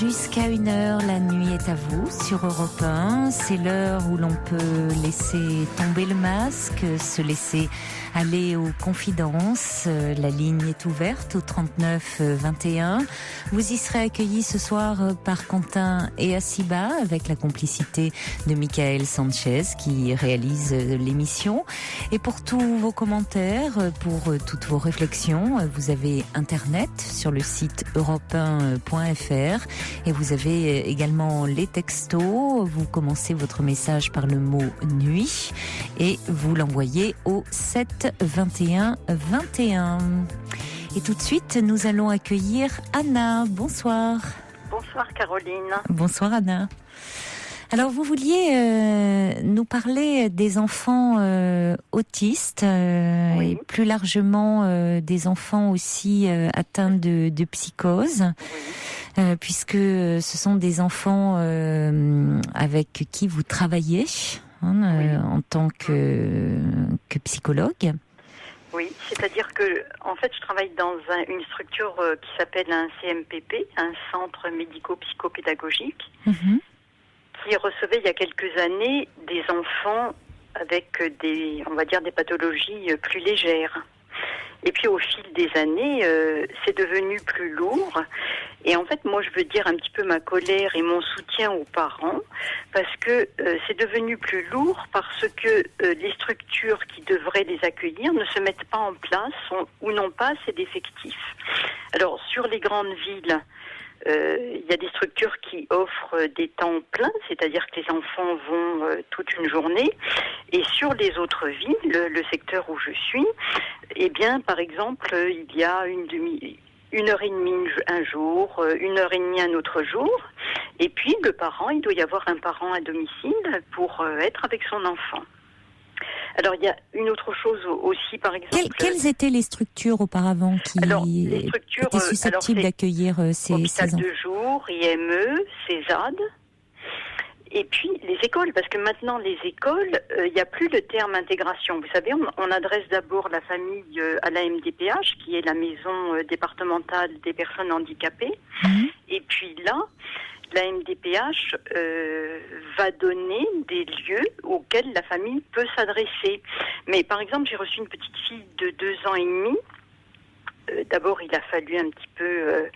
jusqu'à 1h, la nuit est à vous sur Europe 1. C'est l'heure où l'on peut laisser tomber le masque, se laisser aller aux confidences. La ligne est ouverte au 39 21. Vous y serez accueillis ce soir par Quentin et Asiba avec la complicité de Michael Sanchez qui réalise l'émission. Et pour tous vos commentaires, pour toutes vos réflexions, vous avez Internet sur le site europe1.fr et vous avez également les textos. Vous commencez votre message par le mot nuit et vous l'envoyez au 7 21 21. Et tout de suite, nous allons accueillir Anna. Bonsoir. Bonsoir Caroline. Bonsoir Anna. Alors vous vouliez nous parler des enfants autistes Oui. et plus largement des enfants aussi atteints de psychose, puisque ce sont des enfants avec qui vous travaillez en tant que psychologue. Oui, c'est-à-dire que en fait je travaille dans une structure qui s'appelle un CMPP, un centre médico-psychopédagogique. Qui recevait il y a quelques années des enfants avec des pathologies plus légères. Et puis au fil des années, c'est devenu plus lourd. Et en fait, moi, je veux dire un petit peu ma colère et mon soutien aux parents, parce que c'est devenu plus lourd parce que les structures qui devraient les accueillir ne se mettent pas en place ou n'ont pas assez d'effectifs. Alors, sur les grandes villes, il y a des structures qui offrent des temps pleins, c'est-à-dire que les enfants vont toute une journée. Et sur les autres villes, le secteur où je suis, eh bien, par exemple, il y a une heure et demie un jour, 1h30 un autre jour. Et puis, le parent, il doit y avoir un parent à domicile pour être avec son enfant. Alors, il y a une autre chose aussi, par exemple... Quelles étaient les structures auparavant qui étaient susceptibles d'accueillir ces hôpital enfants? de jour, IME, CESAD, et puis les écoles, parce que maintenant, les écoles, il n'y a plus le terme intégration. Vous savez, on adresse d'abord la famille à la MDPH, qui est la maison départementale des personnes handicapées, et puis là... La MDPH va donner des lieux auxquels la famille peut s'adresser. Mais par exemple, j'ai reçu une petite fille de 2 ans et demi. D'abord, il a fallu un petit peu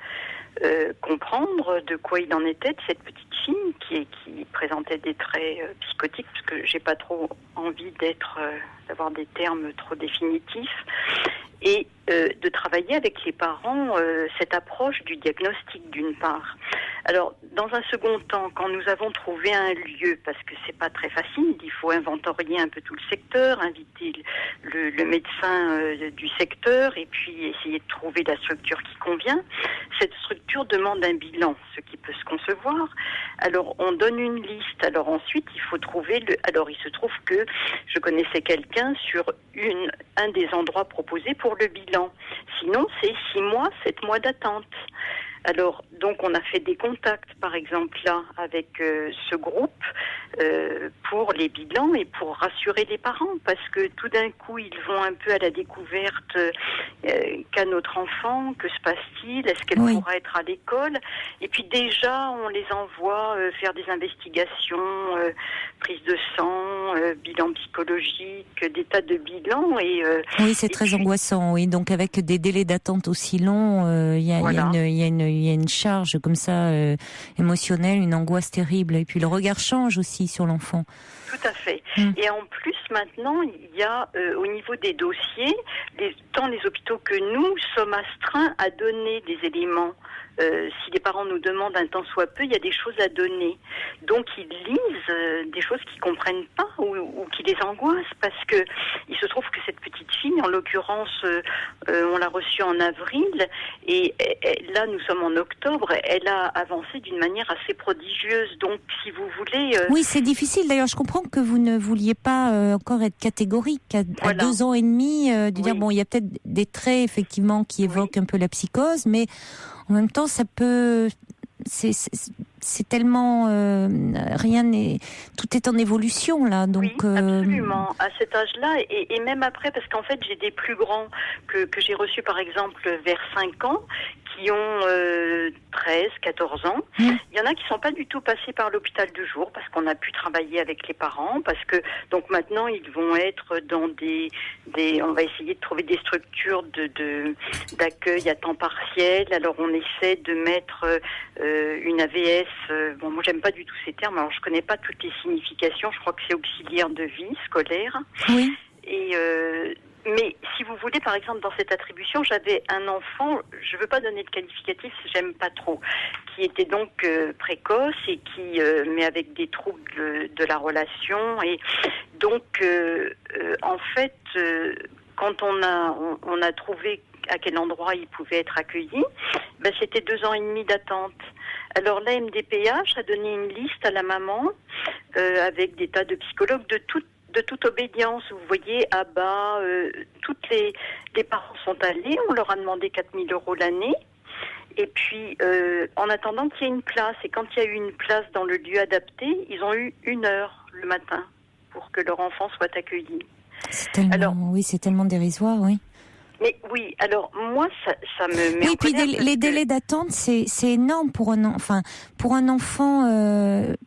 comprendre de quoi il en était de cette petite fille qui présentait des traits psychotiques, parce que j'ai pas trop envie d'avoir des termes trop définitifs. Et de travailler avec les parents cette approche du diagnostic d'une part. Alors, dans un second temps, quand nous avons trouvé un lieu, parce que c'est pas très facile, il faut inventorier un peu tout le secteur, inviter le médecin du secteur et puis essayer de trouver la structure qui convient. Cette structure demande un bilan, ce qui peut se concevoir. Alors, on donne une liste. Alors ensuite, il faut trouver Alors, il se trouve que je connaissais quelqu'un sur un des endroits proposés pour le bilan. Sinon, c'est 6 mois, 7 mois d'attente. Alors, donc, on a fait des contacts, par exemple, là, avec ce groupe pour les bilans et pour rassurer les parents, parce que tout d'un coup, ils vont un peu à la découverte qu'a notre enfant, que se passe-t-il, est-ce qu'elle pourra être à l'école? Et puis déjà, on les envoie faire des investigations, prise de sang, bilan psychologique, des tas de bilans. Oui, c'est très angoissant, oui. Donc, avec des délais d'attente aussi longs, il y a une charge comme ça émotionnelle, une angoisse terrible. Et puis le regard change aussi sur l'enfant. Tout à fait. Et en plus, maintenant, il y a au niveau des dossiers, tant les hôpitaux que nous sommes astreints à donner des éléments. Si les parents nous demandent un temps soit peu, il y a des choses à donner. Donc ils lisent des choses qu'ils comprennent pas ou qui les angoissent, parce que il se trouve que cette petite fille, en l'occurrence, on l'a reçue en avril et là nous sommes en octobre. Elle a avancé d'une manière assez prodigieuse. Donc si vous voulez, oui, c'est difficile. D'ailleurs, je comprends que vous ne vouliez pas encore être catégorique à 2 ans et demi, de dire bon, il y a peut-être des traits effectivement qui évoquent un peu la psychose, mais en même temps, ça peut... C'est tellement... rien n'est... Tout est en évolution, là. Donc, oui, absolument. À cet âge-là, et même après, parce qu'en fait, j'ai des plus grands que j'ai reçus, par exemple, vers 5 ans, qui ont 13, 14 ans. Il y en a qui sont pas du tout passés par l'hôpital de jour parce qu'on a pu travailler avec les parents, parce que donc maintenant ils vont être dans des on va essayer de trouver des structures d'accueil à temps partiel. Alors on essaie de mettre une AVS. Bon, moi j'aime pas du tout ces termes. Alors je connais pas toutes les significations. Je crois que c'est auxiliaire de vie scolaire. Oui. Et mais si vous voulez, par exemple, dans cette attribution, j'avais un enfant, je ne veux pas donner de qualificatif, j'aime pas trop, qui était donc précoce et qui, mais avec des troubles de la relation. Et donc, en fait, quand on a trouvé à quel endroit il pouvait être accueilli, ben, c'était 2 ans et demi d'attente. Alors la MDPH a donné une liste à la maman avec des tas de psychologues de toute obédience. Vous voyez, à bas, toutes les parents sont allés, on leur a demandé 4 000 € l'année. Et puis, en attendant qu'il y ait une place, et quand il y a eu une place dans le lieu adapté, ils ont eu 1 heure le matin pour que leur enfant soit accueilli. Oui, c'est tellement dérisoire, oui. Mais oui, alors moi, ça me met. Oui, puis les délais d'attente, c'est énorme pour un enfant,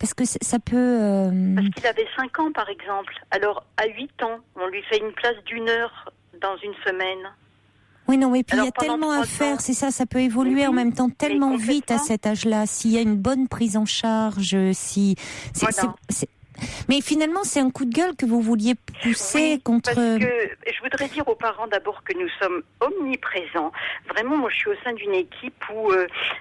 parce que ça peut. Parce qu'il avait 5 ans, par exemple. Alors, à 8 ans, on lui fait une place d'1 heure dans une semaine. Oui, non, mais puis il y a tellement à faire, c'est ça peut évoluer en même temps tellement vite à cet âge-là. S'il y a une bonne prise en charge, mais finalement, c'est un coup de gueule que vous vouliez pousser contre. Parce que je voudrais dire aux parents d'abord que nous sommes omniprésents. Vraiment, moi, je suis au sein d'une équipe où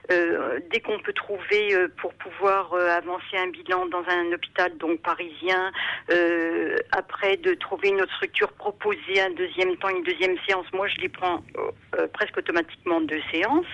dès qu'on peut trouver pour pouvoir avancer un bilan dans un hôpital donc parisien, après de trouver une autre structure, proposer un deuxième temps, une deuxième séance. Moi, je les prends presque automatiquement 2 séances.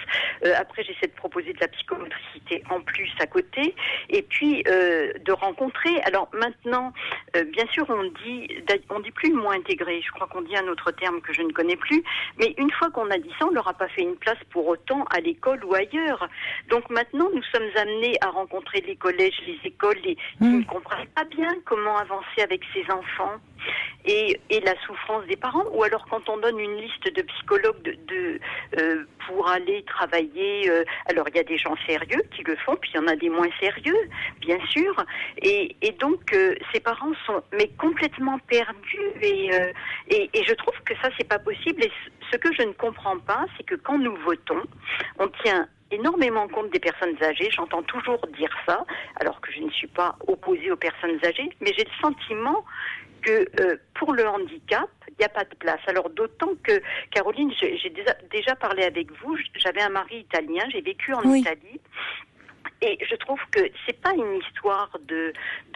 Après, j'essaie de proposer de la psychomotricité en plus à côté, et puis de rencontrer. Alors maintenant, bien sûr, on dit plus le mot intégré. Je crois qu'on dit un autre terme que je ne connais plus. Mais une fois qu'on a dit ça, on leur a pas fait une place pour autant à l'école ou ailleurs. Donc maintenant, nous sommes amenés à rencontrer les collèges, les écoles, qui ne comprennent pas bien comment avancer avec ces enfants. Et la souffrance des parents, ou alors quand on donne une liste de psychologues pour aller travailler, alors il y a des gens sérieux qui le font, puis il y en a des moins sérieux, bien sûr, et donc ces parents sont complètement perdus, et je trouve que ça c'est pas possible. Et ce que je ne comprends pas, c'est que quand nous votons, on tient énormément compte des personnes âgées. J'entends toujours dire ça, alors que je ne suis pas opposée aux personnes âgées, mais j'ai le sentiment que pour le handicap, il n'y a pas de place. Alors d'autant que, Caroline, j'ai déjà parlé avec vous, j'avais un mari italien, j'ai vécu en Italie, et je trouve que c'est pas une histoire de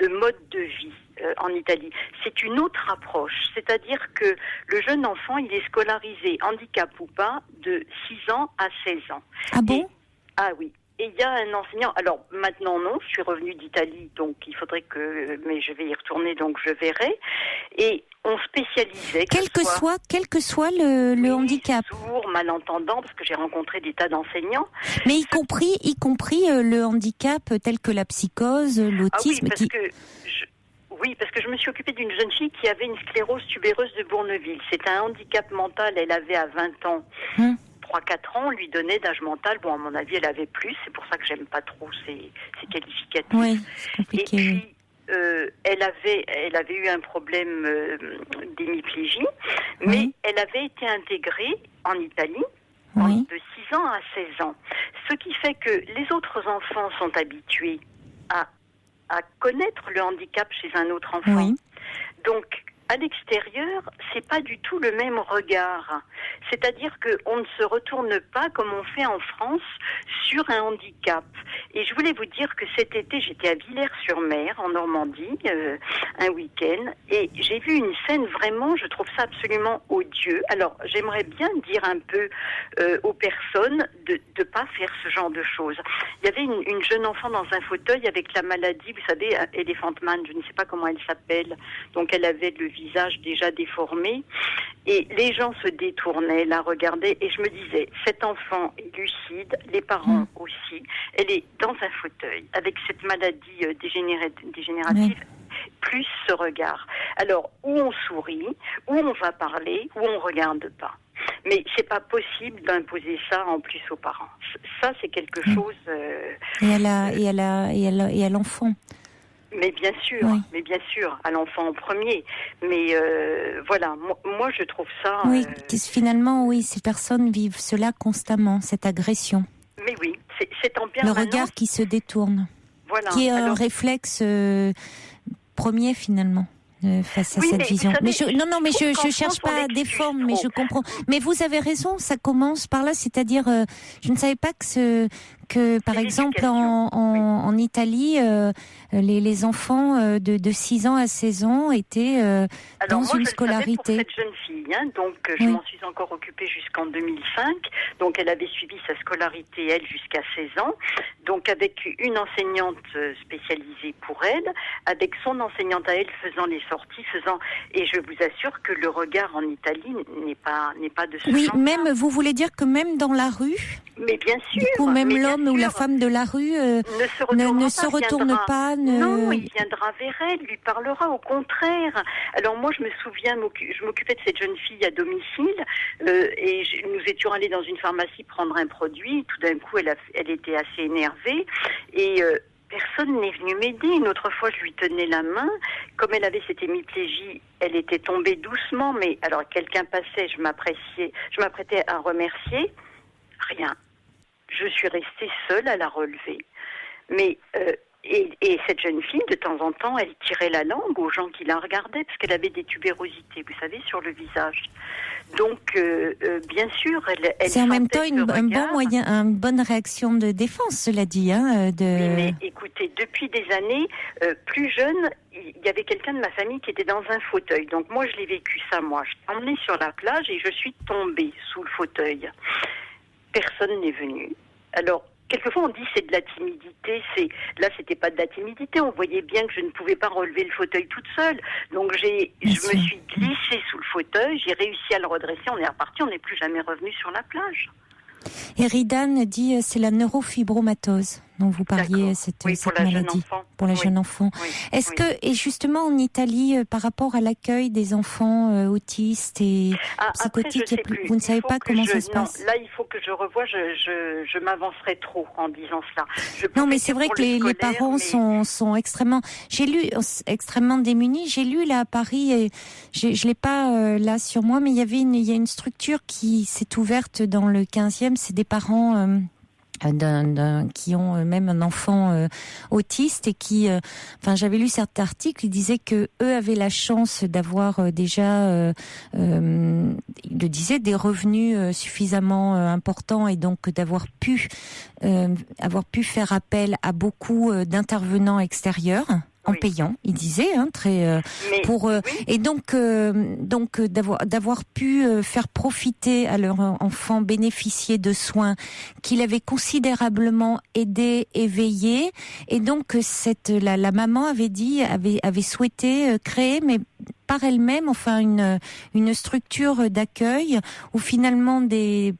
mode de vie en Italie, c'est une autre approche. C'est-à-dire que le jeune enfant, il est scolarisé, handicap ou pas, de 6 ans à 16 ans. Ah bon ? Ah oui. Et il y a un enseignant, alors maintenant non, je suis revenue d'Italie, donc il faudrait mais je vais y retourner, donc je verrai. Et on spécialisait. Quel que soit le handicap. Sourd, malentendant, parce que j'ai rencontré des tas d'enseignants. Mais y compris le handicap tel que la psychose, l'autisme. Oui, parce que je me suis occupée d'une jeune fille qui avait une sclérose tubéreuse de Bourneville. C'est un handicap mental, elle avait à 20 ans. 3-4 ans, on lui donnait d'âge mental. Bon, à mon avis, elle avait plus. C'est pour ça que j'aime pas trop ces qualificatifs. Oui, c'est compliqué. Et puis, elle avait eu un problème d'hémiplégie, mais elle avait été intégrée en Italie de 6 ans à 16 ans. Ce qui fait que les autres enfants sont habitués à connaître le handicap chez un autre enfant. Oui. Donc, à l'extérieur, c'est pas du tout le même regard. C'est-à-dire qu'on ne se retourne pas comme on fait en France sur un handicap. Et je voulais vous dire que cet été, j'étais à Villers-sur-Mer, en Normandie, un week-end, et j'ai vu une scène vraiment, je trouve ça absolument odieux. Alors, j'aimerais bien dire un peu aux personnes de pas faire ce genre de choses. Il y avait une jeune enfant dans un fauteuil avec la maladie, vous savez, Elephant Man, je ne sais pas comment elle s'appelle. Donc, elle avait le visage déjà déformé, et les gens se détournaient, la regardaient, et je me disais, cet enfant est lucide, les parents aussi, elle est dans un fauteuil avec cette maladie dégénérative, plus ce regard. Alors, où on sourit, où on va parler, où on regarde pas. Mais c'est pas possible d'imposer ça en plus aux parents. Ça, c'est quelque chose. Et à l'enfant. Mais bien sûr, à l'enfant en premier. Mais voilà, moi je trouve ça. Oui, finalement, oui, ces personnes vivent cela constamment, cette agression. Mais oui, c'est en permanence. Le regard qui se détourne, voilà. Qui est un réflexe premier finalement. Face à cette vision. Savez, je cherche pas des formes, mais je comprends. Mais vous avez raison, ça commence par là, c'est-à-dire, je ne savais pas que par exemple en Italie, les enfants de 6 ans à 16 ans étaient dans une scolarité. Pour cette jeune fille, donc je m'en suis encore occupée jusqu'en 2005. Donc elle avait suivi sa scolarité elle jusqu'à 16 ans. Donc avec une enseignante spécialisée pour elle, avec son enseignante à elle faisant les sorties, et je vous assure que le regard en Italie n'est pas de ce genre. Oui, même vous voulez dire que même dans la rue. Mais bien sûr. Du coup, même l'homme ou la femme de la rue ne se retourne pas. Non, il viendra vers elle, lui parlera, au contraire. Alors moi, je me souviens, je m'occupais de cette jeune fille à domicile et nous étions allés dans une pharmacie prendre un produit. Tout d'un coup, elle était assez énervée et personne n'est venu m'aider. Une autre fois, je lui tenais la main. Comme elle avait cette hémiplégie, elle était tombée doucement. Mais alors, quelqu'un passait, je m'apprêtais à remercier. Rien. Je suis restée seule à la relever. Mais et cette jeune fille, de temps en temps, elle tirait la langue aux gens qui la regardaient parce qu'elle avait des tubérosités, vous savez, sur le visage. Donc, bien sûr, elle c'est en même temps une bonne réaction de défense, cela dit. Oui, mais écoutez, depuis des années, plus jeune, il y avait quelqu'un de ma famille qui était dans un fauteuil. Donc moi, je l'ai vécu ça, moi. Je suis emmenée sur la plage et je suis tombée sous le fauteuil. Personne n'est venu. Alors, quelquefois on dit c'est de la timidité. Là, c'était pas de la timidité. On voyait bien que je ne pouvais pas relever le fauteuil toute seule. Donc je me suis glissée sous le fauteuil. J'ai réussi à le redresser. On est reparti. On n'est plus jamais revenu sur la plage. Et Ridan dit c'est la neurofibromatose dont vous parliez, cette maladie pour les jeunes enfants. Oui, Est-ce que, et justement en Italie, par rapport à l'accueil des enfants autistes et psychotiques, vous ne savez pas comment ça se passe? Là, il faut que je revoie, je m'avancerai trop en disant cela. Non, mais c'est vrai que les parents sont extrêmement, extrêmement démunis. J'ai lu là à Paris, et je l'ai pas là sur moi, mais il y a une structure qui s'est ouverte dans le 15e, c'est des parents qui ont même un enfant autiste et qui, j'avais lu cet article, il disait que eux avaient la chance d'avoir déjà, il le disait, des revenus suffisamment importants et donc d'avoir pu faire appel à beaucoup d'intervenants extérieurs. En payant, il disait, et donc d'avoir pu faire profiter à leur enfant bénéficier de soins qu'il avait considérablement aidé, éveillé, et donc la maman avait souhaité créer, mais par elle-même, une structure d'accueil où finalement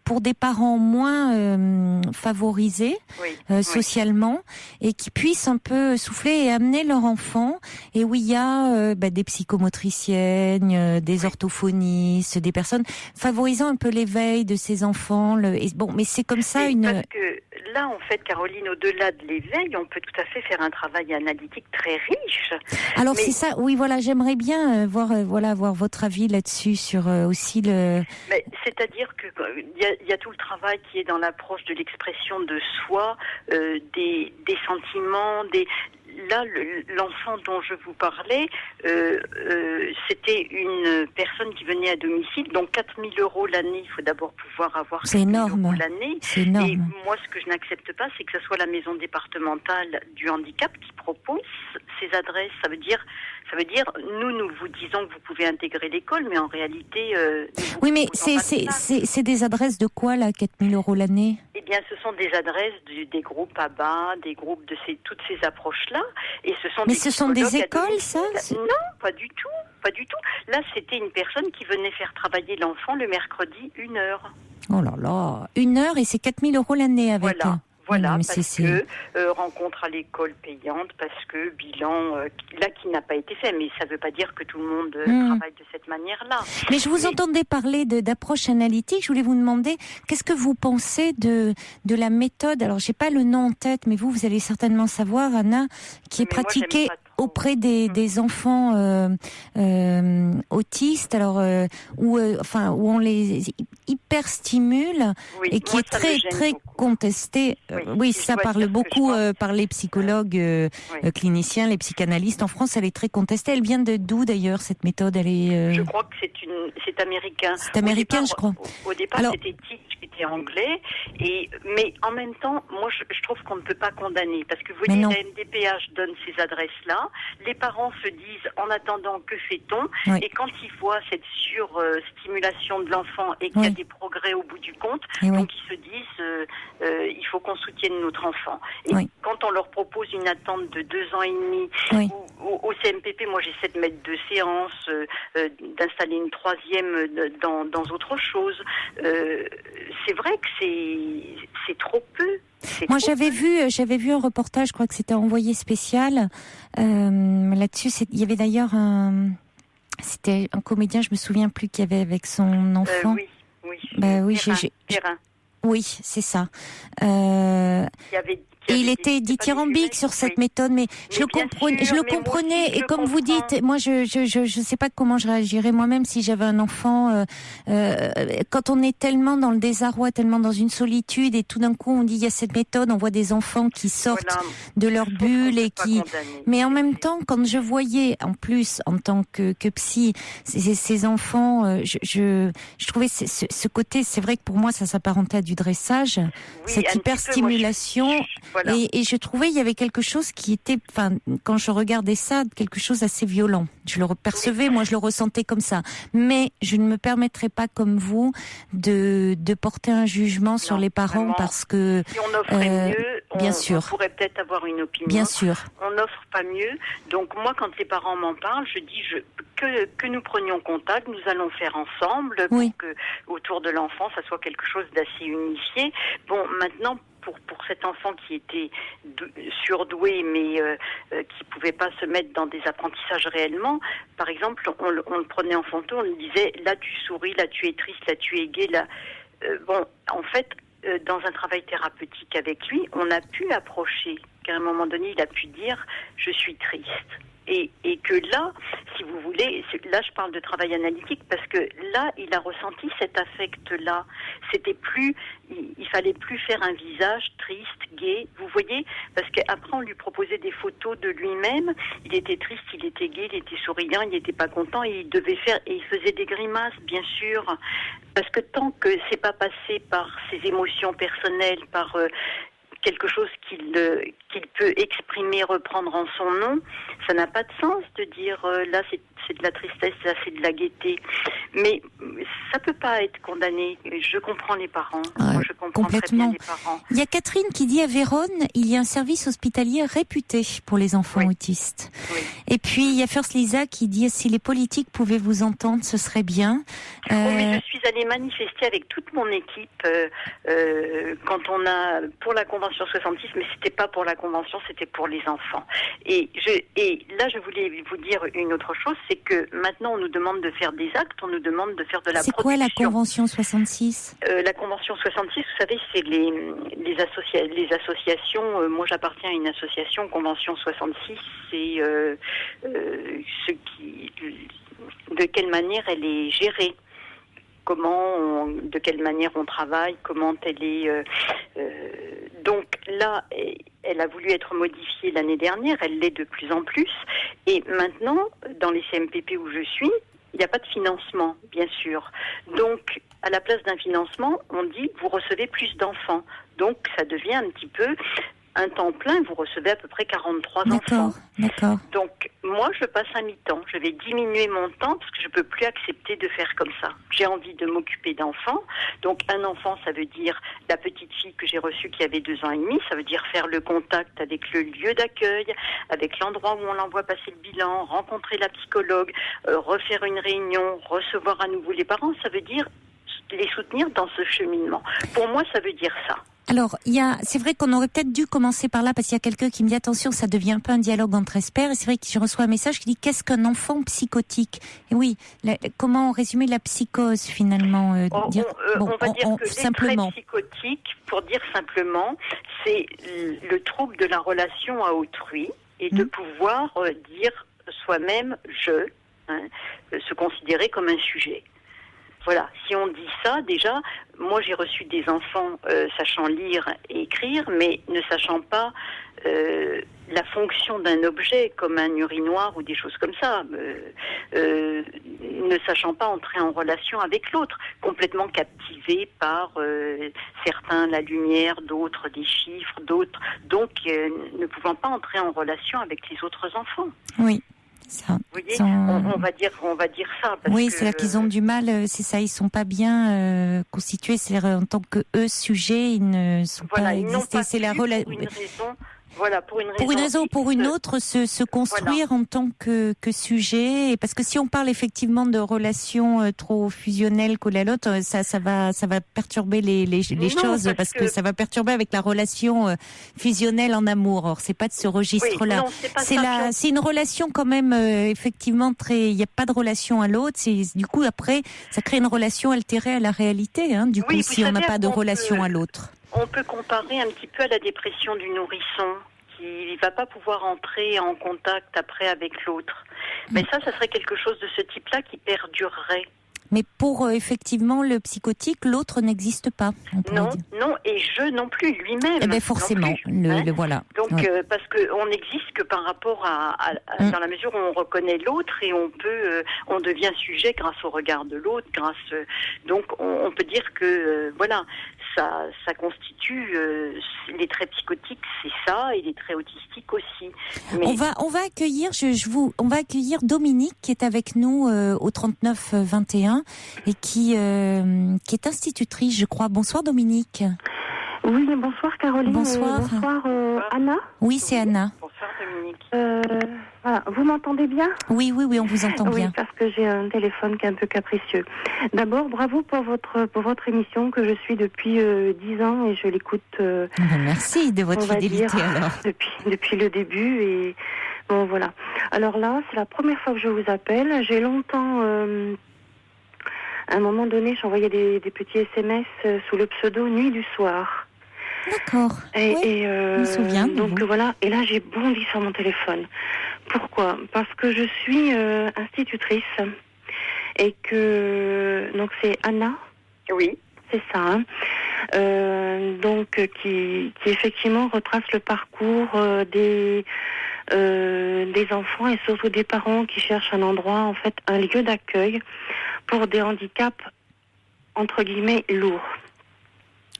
pour des parents moins favorisés socialement et qui puissent un peu souffler et amener leur enfant, et où il y a des psychomotriciennes, des orthophonistes, des personnes favorisant un peu l'éveil de ces enfants. Mais c'est comme ça parce que là, en fait, Caroline, au-delà de l'éveil, on peut tout à fait faire un travail analytique très riche. Alors c'est ça, oui, voilà, j'aimerais bien avoir votre avis là-dessus sur aussi le. C'est-à-dire que il y a tout le travail qui est dans l'approche de l'expression de soi, des sentiments, Là, l'enfant dont je vous parlais, c'était une personne qui venait à domicile, donc 4 000 € l'année. Il faut d'abord pouvoir avoir 4 000 € l'année. C'est énorme. Et moi, ce que je n'accepte pas, c'est que ce soit la maison départementale du handicap qui propose ces adresses. Ça veut dire, nous vous disons que vous pouvez intégrer l'école, mais en réalité... oui, mais c'est des adresses de quoi, là, 4 000 € l'année? Eh bien, ce sont des adresses des groupes ABA, des groupes de toutes ces approches-là. Et ce sont des écoles, ça? Non, pas du tout. Pas du tout. Là, c'était une personne qui venait faire travailler l'enfant le mercredi 1 heure. Oh là là, 1 heure et c'est 4 000 € l'année avec. Voilà, mais parce que rencontre à l'école payante, parce que bilan là qui n'a pas été fait, mais ça ne veut pas dire que tout le monde travaille de cette manière-là. Mais je vous entendais parler d'approche analytique. Je voulais vous demander, qu'est-ce que vous pensez de la méthode? Alors, j'ai pas le nom en tête, mais vous allez certainement savoir, Anna, qui est pratiquée auprès des enfants autistes. Alors, où on les hyper stimule et qui est très contestée. Oui, ça parle beaucoup par les psychologues cliniciens, les psychanalystes. En France, elle est très contestée. Elle vient d'où d'ailleurs cette méthode? Elle est. Je crois que c'est américain. C'est américain, je crois. Au départ, c'était Teach, qui était anglais. Mais en même temps, moi, je trouve qu'on ne peut pas condamner. Parce que vous voyez, la MDPH donne ces adresses-là. Les parents se disent, en attendant, que fait-on? Et quand ils voient cette surstimulation de l'enfant et qu'il y a des progrès au bout du compte, donc ils se disent, il faut qu'on soutienne notre enfant. Et quand on leur propose une attente de 2 ans et demi, au CMPP, moi, j'essaie de mettre 2 séances, d'installer une 3e dans autre chose. C'est vrai que c'est trop peu. Moi, j'avais vu un reportage, je crois que c'était Envoyé spécial. Là-dessus, il y avait d'ailleurs c'était un comédien, je me souviens plus, qui avait avec son enfant. Oui, c'est ça. Il était dithyrambique sur cette méthode, mais je le comprenais. Et comme vous dites, moi, je sais pas comment je réagirais moi-même si j'avais un enfant. Quand on est tellement dans le désarroi, tellement dans une solitude, et tout d'un coup on dit il y a cette méthode, on voit des enfants qui sortent de leur bulle et qui. Mais en même temps, quand je voyais, en plus, en tant que psy, ces enfants, je trouvais ce côté. C'est vrai que pour moi, ça s'apparentait à du dressage, cette hyperstimulation. Et je trouvais il y avait quelque chose qui était, quand je regardais ça, quelque chose d'assez violent. Je le percevais, moi je le ressentais comme ça. Mais je ne me permettrais pas, comme vous, de porter un jugement sur les parents, vraiment, parce que si on offrait mieux, on pourrait peut-être avoir une opinion. Bien sûr. On n'offre pas mieux. Donc moi, quand les parents m'en parlent, je dis que nous prenions contact, nous allons faire ensemble pour que autour de l'enfant, ça soit quelque chose d'assez unifié. Bon, maintenant, pour cet enfant qui était surdoué mais qui pouvait pas se mettre dans des apprentissages réellement, par exemple, on le prenait en photo, on lui disait là tu souris, là tu es triste, là tu es gai, là en fait dans un travail thérapeutique avec lui, on a pu approcher qu'à un moment donné il a pu dire je suis triste. Et que là, si vous voulez, là je parle de travail analytique parce que là, il a ressenti cet affect-là. C'était plus, il fallait plus faire un visage triste, gai, vous voyez, parce qu'après on lui proposait des photos de lui-même. Il était triste, il était gai, il était souriant, il n'était pas content et il devait faire, et il faisait des grimaces, bien sûr, parce que tant que c'est pas passé par ses émotions personnelles, par quelque chose qu'il peut exprimer, reprendre en son nom, ça n'a pas de sens de dire là c'est de la tristesse, là c'est de la gaieté. Mais ça peut pas être condamné. Je comprends les parents. Moi, je comprends complètement. très bien les parents. Il y a Catherine qui dit à Vérone, il y a un service hospitalier réputé pour les enfants autistes. Oui. Et puis il y a First Lisa qui dit si les politiques pouvaient vous entendre, ce serait bien. Mais je suis allée manifester avec toute mon équipe quand on a pour la Convention 66, mais c'était pas pour la Convention, c'était pour les enfants. Et là, je voulais vous dire une autre chose, c'est que maintenant, on nous demande de faire des actes, on nous demande de faire de la protection. C'est quoi la Convention 66 ? La Convention 66, vous savez, c'est les associations. Moi, j'appartiens à une association, Convention 66, c'est de quelle manière elle est gérée. De quelle manière on travaille, comment elle est. Donc là, elle a voulu être modifiée l'année dernière, elle l'est de plus en plus. Et maintenant, dans les CMPP où je suis, il n'y a pas de financement, bien sûr. Donc, à la place d'un financement, on dit vous recevez plus d'enfants. Donc, ça devient un petit peu un temps plein, vous recevez à peu près 43 enfants. D'accord. Donc, moi, je passe à mi-temps. Je vais diminuer mon temps parce que je ne peux plus accepter de faire comme ça. J'ai envie de m'occuper d'enfants. Donc, un enfant, ça veut dire la petite fille que j'ai reçue qui avait 2 ans et demi. Ça veut dire faire le contact avec le lieu d'accueil, avec l'endroit où on l'envoie passer le bilan, rencontrer la psychologue, refaire une réunion, recevoir à nouveau les parents. Ça veut dire les soutenir dans ce cheminement. Pour moi, ça veut dire ça. Alors, c'est vrai qu'on aurait peut-être dû commencer par là parce qu'il y a quelqu'un qui me dit attention, ça devient un peu un dialogue entre experts. Et c'est vrai que je reçois un message qui dit qu'est-ce qu'un enfant psychotique ? Et oui, comment résumer la psychose finalement On va dire que simplement. les traits psychotiques, pour dire simplement, c'est le trouble de la relation à autrui et de pouvoir dire soi-même se considérer comme un sujet. Voilà, si on dit ça, déjà, moi j'ai reçu des enfants sachant lire et écrire, mais ne sachant pas la fonction d'un objet comme un urinoir ou des choses comme ça, ne sachant pas entrer en relation avec l'autre, complètement captivés par certains la lumière, d'autres des chiffres, d'autres, donc ne pouvant pas entrer en relation avec les autres enfants. Oui. Ça, vous voyez, on va dire ça. Parce oui, que, c'est là qu'ils ont du mal. C'est ça, ils sont pas bien constitués. C'est-à-dire en tant que eux sujets, ils ne sont pas existés. C'est la relation. Pour une raison ou pour une autre, se construire en tant que sujet. Et parce que si on parle effectivement de relations trop fusionnelles collées à l'autre, ça va perturber les choses parce que ça va perturber avec la relation fusionnelle en amour. Or, c'est pas de ce registre-là. C'est une relation quand même effectivement très. Il n'y a pas de relation à l'autre. Du coup après, ça crée une relation altérée à la réalité. Du coup, si on n'a pas de relation à l'autre. On peut comparer un petit peu à la dépression du nourrisson qui ne va pas pouvoir entrer en contact après avec l'autre. Mais ça serait quelque chose de ce type-là qui perdurerait. Mais pour effectivement le psychotique, l'autre n'existe pas. Non, et je non plus, lui-même. Eh bien forcément, le voilà. Donc parce qu'on n'existe que par rapport dans la mesure où on reconnaît l'autre et on devient sujet grâce au regard de l'autre, donc on peut dire que ça constitue les traits psychotiques, c'est ça, et les traits autistiques aussi. Mais... On va accueillir Dominique qui est avec nous au 39 21 et qui est institutrice, je crois. Bonsoir Dominique. Oui, bonsoir Caroline. Bonsoir. Bonsoir Anna. Oui, c'est Anna. Bonsoir Dominique. Voilà. Vous m'entendez bien ? Oui, on vous entend bien. Oui, parce que j'ai un téléphone qui est un peu capricieux. D'abord, bravo pour votre émission que je suis depuis 10 ans et je l'écoute. Merci de votre fidélité alors. Depuis le début et bon voilà. Alors là, c'est la première fois que je vous appelle. J'ai longtemps. À un moment donné, j'envoyais des petits SMS sous le pseudo Nuit du Soir. D'accord. Je me souviens. Donc voilà, et là j'ai bondi sur mon téléphone. Pourquoi ? Parce que je suis institutrice et que donc c'est Anna. Oui. C'est ça. Donc qui effectivement retrace le parcours des enfants et surtout des parents qui cherchent un endroit, en fait, un lieu d'accueil pour des handicaps entre guillemets lourds.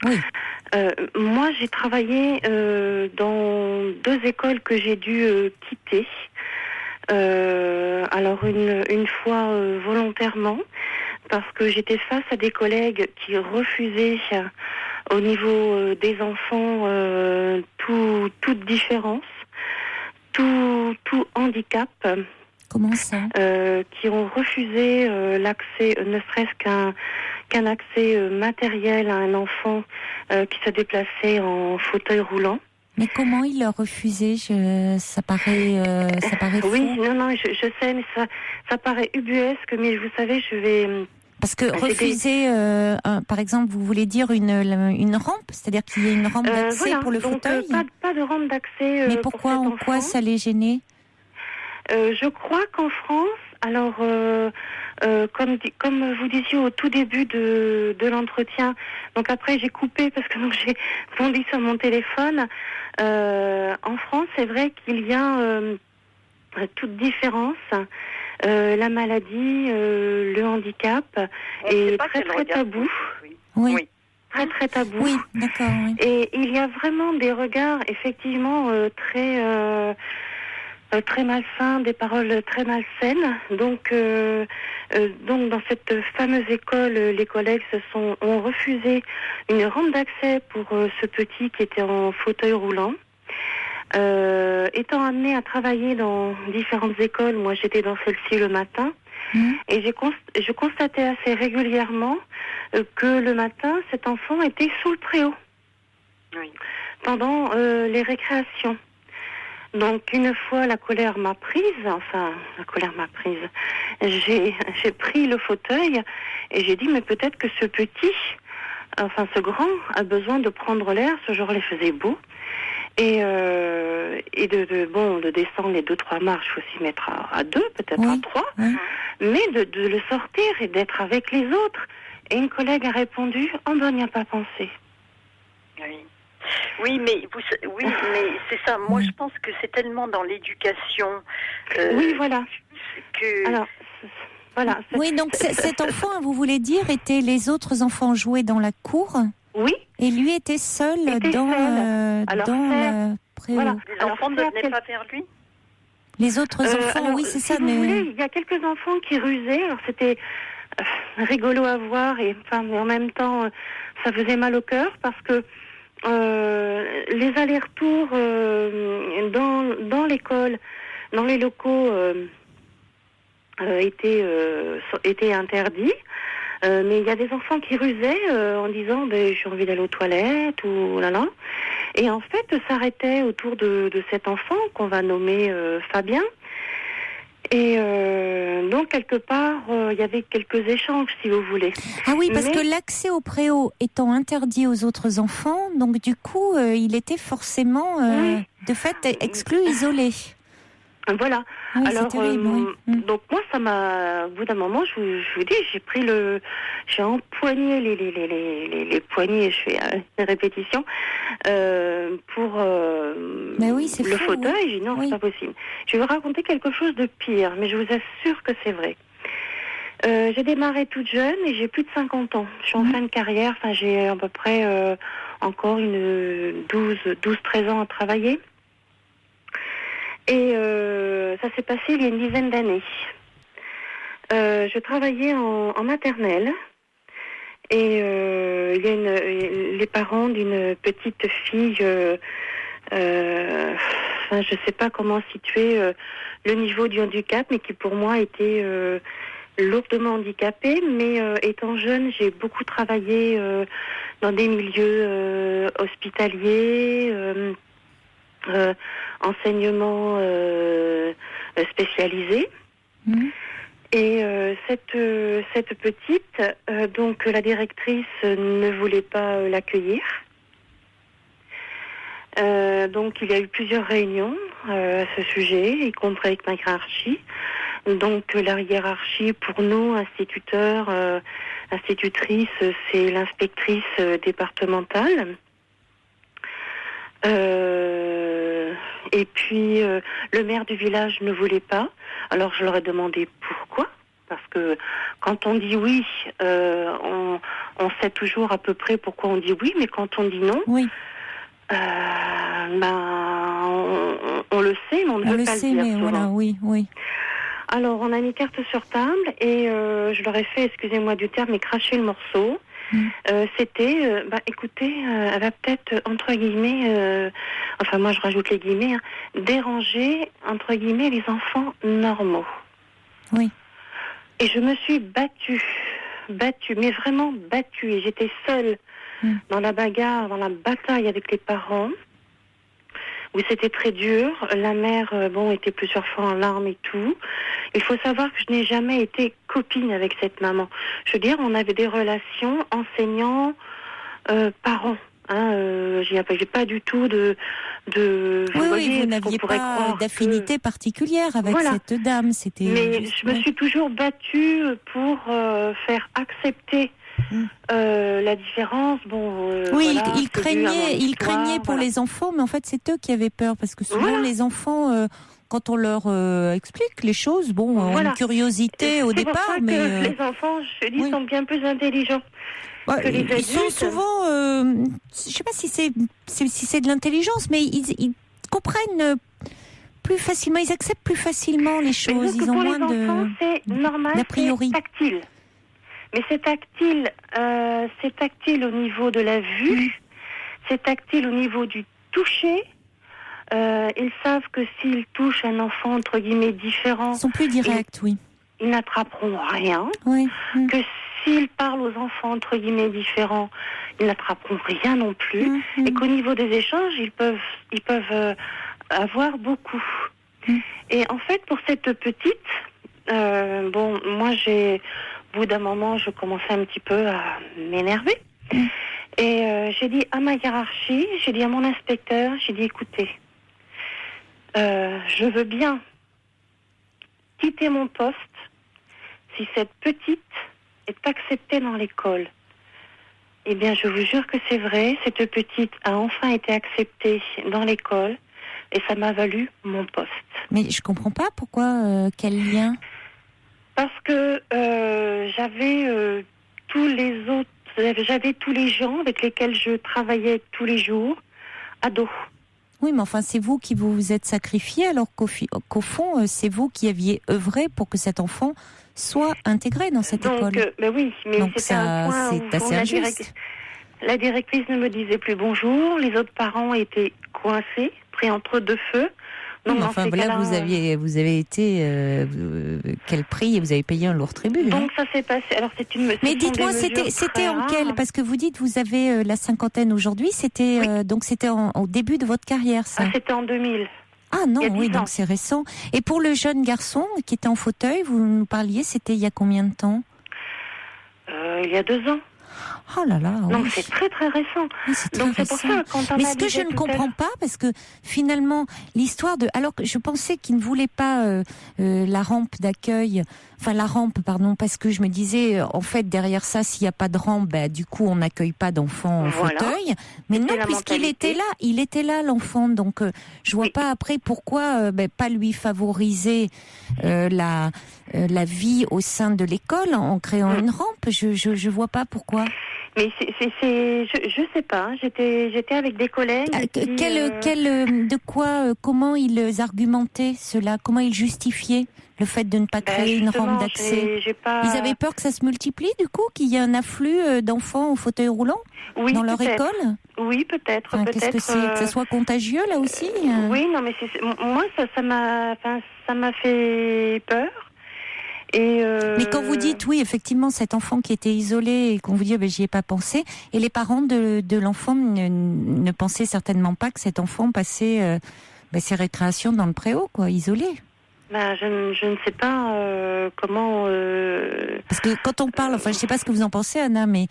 Oui. Moi, j'ai travaillé dans 2 écoles que j'ai dû quitter. Alors une fois volontairement, parce que j'étais face à des collègues qui refusaient au niveau des enfants toute différence, tout handicap. Comment ça ? Qui ont refusé l'accès, ne serait-ce qu'un accès matériel à un enfant qui se déplaçait en fauteuil roulant. Mais comment il a refusé ? Ça paraît fou. Oui, non, je sais, mais ça paraît ubuesque, mais vous savez, je vais... Parce que refuser, par exemple, vous voulez dire une rampe ? C'est-à-dire qu'il y ait une rampe d'accès pour le fauteuil ? Pas de rampe d'accès. Mais pourquoi, en quoi ça les gênait ? Je crois qu'en France, alors comme vous disiez au tout début de l'entretien, donc après j'ai coupé parce que donc j'ai bondi sur mon téléphone. En France, c'est vrai qu'il y a toute différence. La maladie, le handicap est très tabou. Oui. Très très tabou. Oui, d'accord. Oui. Et il y a vraiment des regards effectivement très malsains, des paroles très malsaines. Donc dans cette fameuse école, les collègues ont refusé une rampe d'accès pour ce petit qui était en fauteuil roulant. Étant amenée à travailler dans différentes écoles, moi j'étais dans celle-ci le matin, et je constatais assez régulièrement que le matin, cet enfant était sous le préau. Oui. pendant les récréations. Donc une fois la colère m'a prise, j'ai pris le fauteuil et j'ai dit mais peut-être que ce ce grand a besoin de prendre l'air. Ce jour-là, il faisait beau et de descendre les 2-3 marches, il faut s'y mettre à 2, peut-être à 3, mais de le sortir et d'être avec les autres. Et une collègue a répondu on n'y a pas pensé. Oui. Oui, mais c'est ça. Moi, je pense que c'est tellement dans l'éducation. Oui, voilà. Que... Alors, voilà. Oui, donc cet enfant, vous voulez dire, étaient les autres enfants jouaient dans la cour. Oui. Et lui était seul dans la préau. Voilà. Les enfants ne venaient pas vers lui. Les autres enfants, oui, c'est si ça. Vous voulez, il y a quelques enfants qui rusaient. Alors c'était rigolo à voir mais en même temps, ça faisait mal au cœur parce que les allers-retours dans l'école, dans les locaux, étaient interdits. Mais il y a des enfants qui rusaient en disant j'ai envie d'aller aux toilettes ou là. Et en fait, s'arrêtait autour de cet enfant qu'on va nommer Fabien. Et donc, quelque part, il y avait quelques échanges, si vous voulez. Ah oui, parce que l'accès au préau étant interdit aux autres enfants, donc du coup, il était forcément, de fait, exclu, isolé. Voilà. Oui, alors, terrible, donc moi, ça m'a, au bout d'un moment, je vous dis, j'ai empoigné les poignets, je fais une répétition, pour le fauteuil. Oui. J'ai dit non, c'est pas possible. Je vais vous raconter quelque chose de pire, mais je vous assure que c'est vrai. J'ai démarré toute jeune et j'ai plus de 50 ans. Je suis en fin de carrière, j'ai à peu près encore une 12-13 ans à travailler. Et ça s'est passé il y a une dizaine d'années. Je travaillais en maternelle et il y a les parents d'une petite fille, je ne sais pas comment situer le niveau du handicap, mais qui pour moi était lourdement handicapée. Mais étant jeune, j'ai beaucoup travaillé dans des milieux hospitaliers, enseignement spécialisé. Et cette petite, donc la directrice ne voulait pas l'accueillir. Donc il y a eu plusieurs réunions à ce sujet, y compris avec ma hiérarchie. Donc la hiérarchie pour nous, instituteurs, institutrices, c'est l'inspectrice départementale. Et puis le maire du village ne voulait pas. Alors je leur ai demandé pourquoi. Parce que quand on dit oui, on sait toujours à peu près pourquoi on dit oui, mais quand on dit non, on le sait, mais on ne veut pas le dire. Mais souvent. voilà, oui. Alors on a mis carte sur table et je leur ai fait, excusez-moi du terme, mais cracher le morceau. C'était, écoutez, elle va peut-être, entre guillemets, moi je rajoute les guillemets, déranger, entre guillemets, les enfants normaux. Oui. Et je me suis battue, mais vraiment battue. Et j'étais seule dans la bagarre, dans la bataille avec les parents, où c'était très dur. La mère, était plusieurs fois en larmes et tout. Il faut savoir que je n'ai jamais été copine avec cette maman. Je veux dire, on avait des relations enseignants, parents. J'ai pas du tout de vous n'aviez pas d'affinité particulière avec cette dame. C'était. Mais je me suis toujours battue pour faire accepter la différence. Il craignait pour les enfants, mais en fait c'est eux qui avaient peur parce que souvent les enfants. Quand on leur explique les choses, ont une curiosité au départ, mais les enfants, je dis, sont bien plus intelligents que les adultes. Ils sont souvent, je sais pas si c'est de l'intelligence, mais ils comprennent plus facilement, ils acceptent plus facilement les choses. Ils ont pour moins les enfants, c'est normal, d'a priori. c'est tactile. Mais c'est tactile au niveau de la vue, c'est tactile au niveau du toucher. Ils savent que s'ils touchent un enfant entre guillemets différent, ils sont plus directs, ils n'attraperont rien. Que s'ils parlent aux enfants entre guillemets différents, ils n'attraperont rien non plus, et qu'au niveau des échanges, ils peuvent avoir beaucoup. Et en fait, pour cette petite, moi, au bout d'un moment, je commençais un petit peu à m'énerver. Et j'ai dit à ma hiérarchie, j'ai dit à mon inspecteur, j'ai dit, écoutez, je veux bien quitter mon poste si cette petite est acceptée dans l'école. Eh bien, je vous jure que c'est vrai, cette petite a enfin été acceptée dans l'école et ça m'a valu mon poste. Mais je comprends pas pourquoi, quel lien? Parce que j'avais tous les gens avec lesquels je travaillais tous les jours à dos. Oui, mais enfin, c'est vous qui vous êtes sacrifié, alors qu'au fond, c'est vous qui aviez œuvré pour que cet enfant soit intégré dans cette école. Mais oui, mais donc c'était un point c'est assez injuste. La directrice ne me disait plus bonjour, les autres parents étaient coincés, pris entre deux feux. Donc, enfin, là, vous avez été quel prix, vous avez payé un lourd tribut. Donc ça s'est passé. Alors mais dites-moi, c'était en quel? Parce que vous dites vous avez la cinquantaine aujourd'hui. C'était donc c'était au début de votre carrière, ça. C'était en 2000. Ah non, oui, donc c'est récent. Et pour le jeune garçon qui était en fauteuil, vous nous parliez, c'était il y a combien de temps? Il y a 2 ans. Oh là là. Donc oui. C'est très très récent. Oui, c'est très récent. Pour ça, quand mais ce que je ne comprends pas, parce que finalement l'histoire de, alors que je pensais qu'il ne voulait pas la rampe d'accueil, parce que je me disais en fait derrière ça, s'il n'y a pas de rampe, du coup on n'accueille pas d'enfants en fauteuil. Mais non, puisqu'il était là l'enfant, donc je vois pas après pourquoi pas lui favoriser la vie au sein de l'école en créant une rampe. Je vois pas pourquoi. Mais je sais pas. J'étais avec des collègues. Comment ils argumentaient cela? Comment ils justifiaient le fait de ne pas créer une rampe d'accès? Ils avaient peur que ça se multiplie, du coup, qu'il y ait un afflux d'enfants au fauteuil roulant dans leur école? Oui, peut-être. Qu'est-ce que c'est? Que ça soit contagieux, là aussi? Oui, non, mais moi, ça m'a fait peur. Mais quand vous dites, oui, effectivement, cet enfant qui était isolé et qu'on vous dit, j'y ai pas pensé, et les parents de l'enfant ne pensaient certainement pas que cet enfant passait ses récréations dans le préau, isolé. Je ne sais pas comment... Parce que quand on parle, je ne sais pas ce que vous en pensez, Anna, mais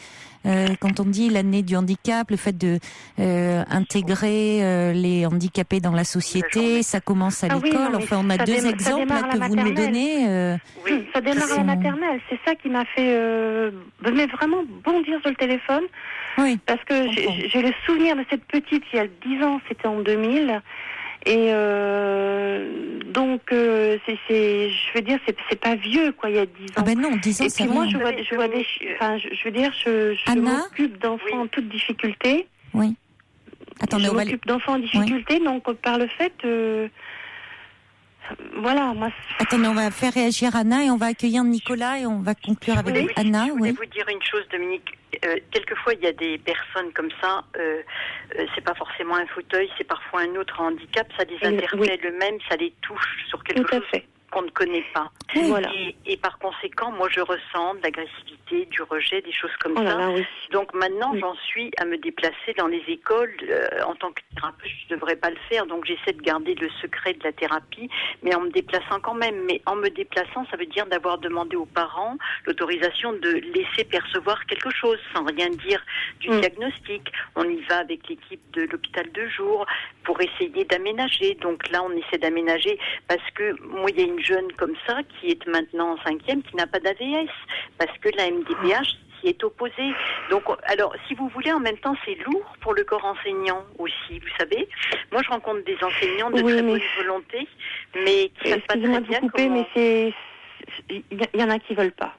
quand on dit l'année du handicap, le fait de intégrer les handicapés dans la société, ça commence à l'école. On a 2 exemples là, que vous nous donnez. Oui, ça démarre à la maternelle. C'est ça qui m'a fait mais vraiment bondir sur le téléphone. Oui. Parce que j'ai le souvenir de cette petite, il y a 10 ans, c'était en 2000. Et donc, je veux dire, c'est pas vieux, il y a 10 ans. Ah ben non, 10 ans, et puis moi, je vois des, je m'occupe d'enfants en toute difficulté. Oui. Attendez, je m'occupe d'enfants en difficulté, donc par le fait, voilà, moi. Attendez, on va faire réagir Anna et on va accueillir Nicolas et on va conclure avec Anna. Je voulais vous dire une chose, Dominique. Quelquefois, il y a des personnes comme ça, c'est pas forcément un fauteuil, c'est parfois un autre handicap, ça les interpelle eux-mêmes, ça les touche sur quelque chose qu'on ne connaît pas. Oui. Voilà. Et par conséquent, moi je ressens de l'agressivité, du rejet, des choses comme ça. Là, oui. Donc maintenant, j'en suis à me déplacer dans les écoles. En tant que thérapeute, je ne devrais pas le faire, donc j'essaie de garder le secret de la thérapie, mais en me déplaçant quand même. Mais en me déplaçant, ça veut dire d'avoir demandé aux parents l'autorisation de laisser percevoir quelque chose, sans rien dire du diagnostic. On y va avec l'équipe de l'hôpital de jour pour essayer d'aménager. Donc là, on essaie d'aménager parce que moi, il y a une jeune comme ça qui est maintenant en 5e qui n'a pas d'AVS parce que la MDPH s'y est opposée. Donc, alors, si vous voulez, en même temps, c'est lourd pour le corps enseignant aussi, vous savez. Moi, je rencontre des enseignants de très bonne volonté, mais qui ne savent pas très bien comment... mais il y en a qui veulent pas.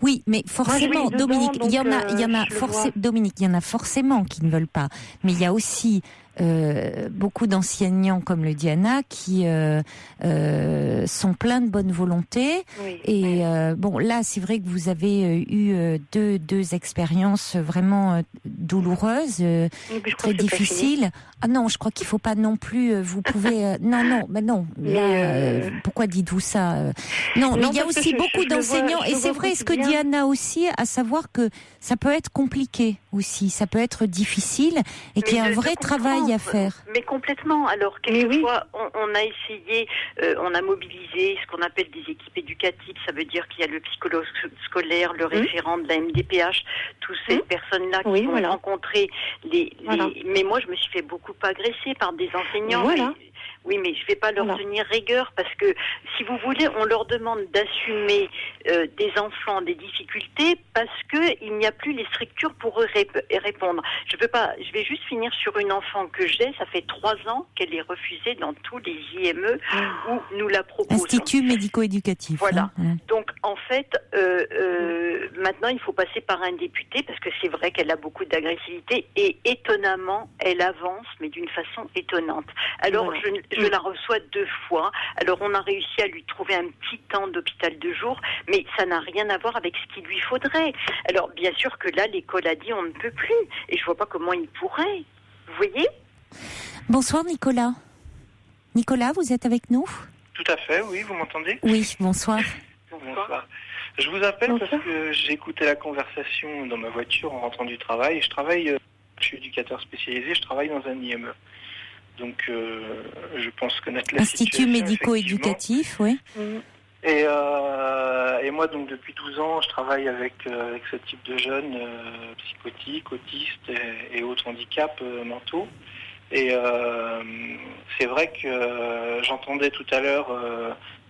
Oui, mais forcément, Dominique, il y en a forcément qui ne veulent pas. Mais il y a aussi beaucoup d'enseignants, comme le dit Anna, qui sont pleins de bonne volonté. Oui. Et bon, là, c'est vrai que vous avez eu deux expériences vraiment douloureuses, très difficiles. Ah non, je crois qu'il faut pas non plus. Vous pouvez non, mais non. Là, pourquoi dites-vous ça Non, mais il y a aussi beaucoup d'enseignants, et c'est vrai ce que dit Anna aussi, à savoir que ça peut être compliqué aussi, ça peut être difficile, et qu'il y a un vrai travail à faire. Mais complètement. Alors, quelquefois, on a essayé, on a mobilisé ce qu'on appelle des équipes éducatives. Ça veut dire qu'il y a le psychologue scolaire, le référent de la MDPH, toutes ces personnes-là qui vont rencontrer mais moi, je me suis fait beaucoup agresser par des enseignants. Voilà. Oui, mais je ne vais pas leur tenir rigueur parce que, si vous voulez, on leur demande d'assumer des enfants, des difficultés, parce qu'il n'y a plus les structures pour eux répondre. Je vais juste finir sur une enfant que j'ai. Ça fait 3 ans qu'elle est refusée dans tous les IME où nous la proposons. Institut médico-éducatif. Voilà. Donc, en fait, maintenant, il faut passer par un député parce que c'est vrai qu'elle a beaucoup d'agressivité et étonnamment, elle avance, mais d'une façon étonnante. Alors, je la reçois 2 fois. Alors, on a réussi à lui trouver un petit temps d'hôpital de jour, mais ça n'a rien à voir avec ce qu'il lui faudrait. Alors, bien sûr que là, l'école a dit on ne peut plus. Et je vois pas comment il pourrait. Vous voyez ? Bonsoir, Nicolas. Nicolas, vous êtes avec nous ? Tout à fait, oui, vous m'entendez ? Oui, bonsoir. Bonsoir. Je vous appelle parce que j'ai écouté la conversation dans ma voiture en rentrant du travail. Et je suis éducateur spécialisé, je travaille dans un IME. Donc, je pense connaître la situation. Institut médico-éducatif, oui. Et moi, donc, depuis 12 ans, je travaille avec ce type de jeunes psychotiques, autistes et autres handicaps mentaux. Et c'est vrai que j'entendais tout à l'heure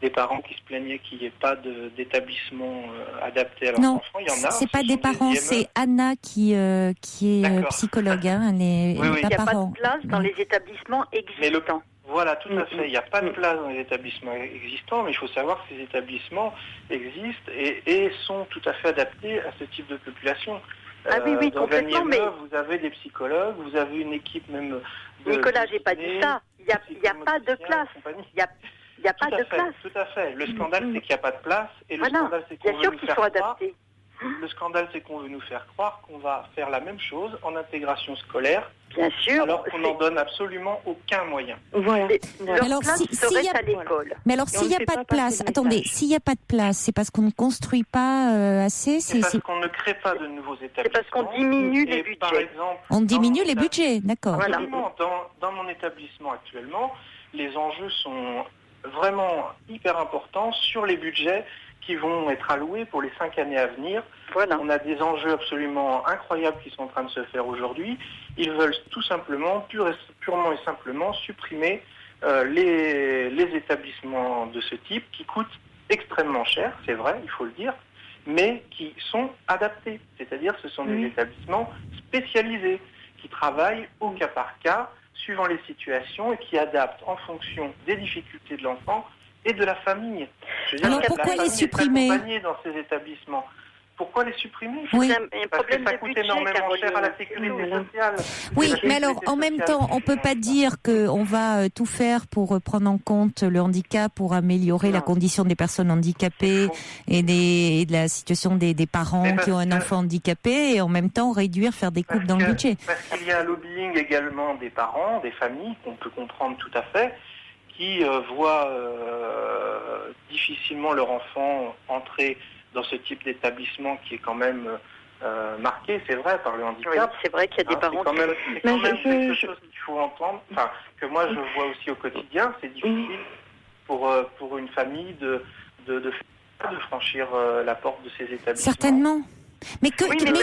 des parents qui se plaignaient qu'il n'y ait pas d'établissement adapté à leurs enfants. Il y en a. C'est pas des parents, c'est Anna qui est psychologue. Hein, il n'y a pas de place dans les établissements existants. Voilà, tout à fait. Il n'y a pas de place dans les établissements existants, mais il faut savoir que ces établissements existent et sont tout à fait adaptés à ce type de population. Oui, dans complètement. Mais vous avez des psychologues, vous avez une équipe même. Nicolas, j'ai pas dit ça. Il n'y a pas de place. Il n'y a pas de place. Tout à fait. Le scandale, c'est qu'il n'y a pas de place. Et le scandale, c'est qu'on veut nous faire croire. Le scandale, c'est qu'on veut nous faire croire qu'on va faire la même chose en intégration scolaire. Bien sûr. Alors qu'on n'en donne absolument aucun moyen. Voilà. Alors, s'il y a à l'école. Mais alors, s'il n'y a pas de place, attendez, s'il n'y a pas de place, c'est parce qu'on ne construit pas assez. C'est parce qu'on ne crée pas de nouveaux établissements. C'est parce qu'on diminue les budgets. Par exemple, on diminue les budgets, d'accord. Absolument. Dans mon établissement actuellement, les enjeux sont vraiment hyper importants sur les budgets qui vont être alloués pour les 5 années à venir. Voilà. On a des enjeux absolument incroyables qui sont en train de se faire aujourd'hui. Ils veulent tout simplement, purement et simplement, supprimer les établissements de ce type qui coûtent extrêmement cher, c'est vrai, il faut le dire, mais qui sont adaptés. C'est-à-dire ce sont des établissements spécialisés qui travaillent au cas par cas, suivant les situations et qui adaptent en fonction des difficultés de l'enfant et de la famille. Alors pourquoi les supprimer ? Dans ces établissements. Pourquoi les supprimer ? Parce que ça coûte énormément cher à la sécurité sociale. Oui, mais alors en même temps, on peut pas dire qu'on va tout faire pour prendre en compte le handicap, pour améliorer la condition des personnes handicapées et de la situation des parents qui ont un enfant handicapé, et en même temps faire des coupes dans le budget. Parce qu'il y a un lobbying également des parents, des familles, qu'on peut comprendre tout à fait, qui voient difficilement leur enfant entrer dans ce type d'établissement qui est quand même marqué, c'est vrai, par le handicap. Oui, c'est vrai qu'il y a des parents c'est quand même quelque chose qu'il faut entendre, que moi je vois aussi au quotidien. C'est difficile pour une famille de franchir la porte de ces établissements. Certainement. Mais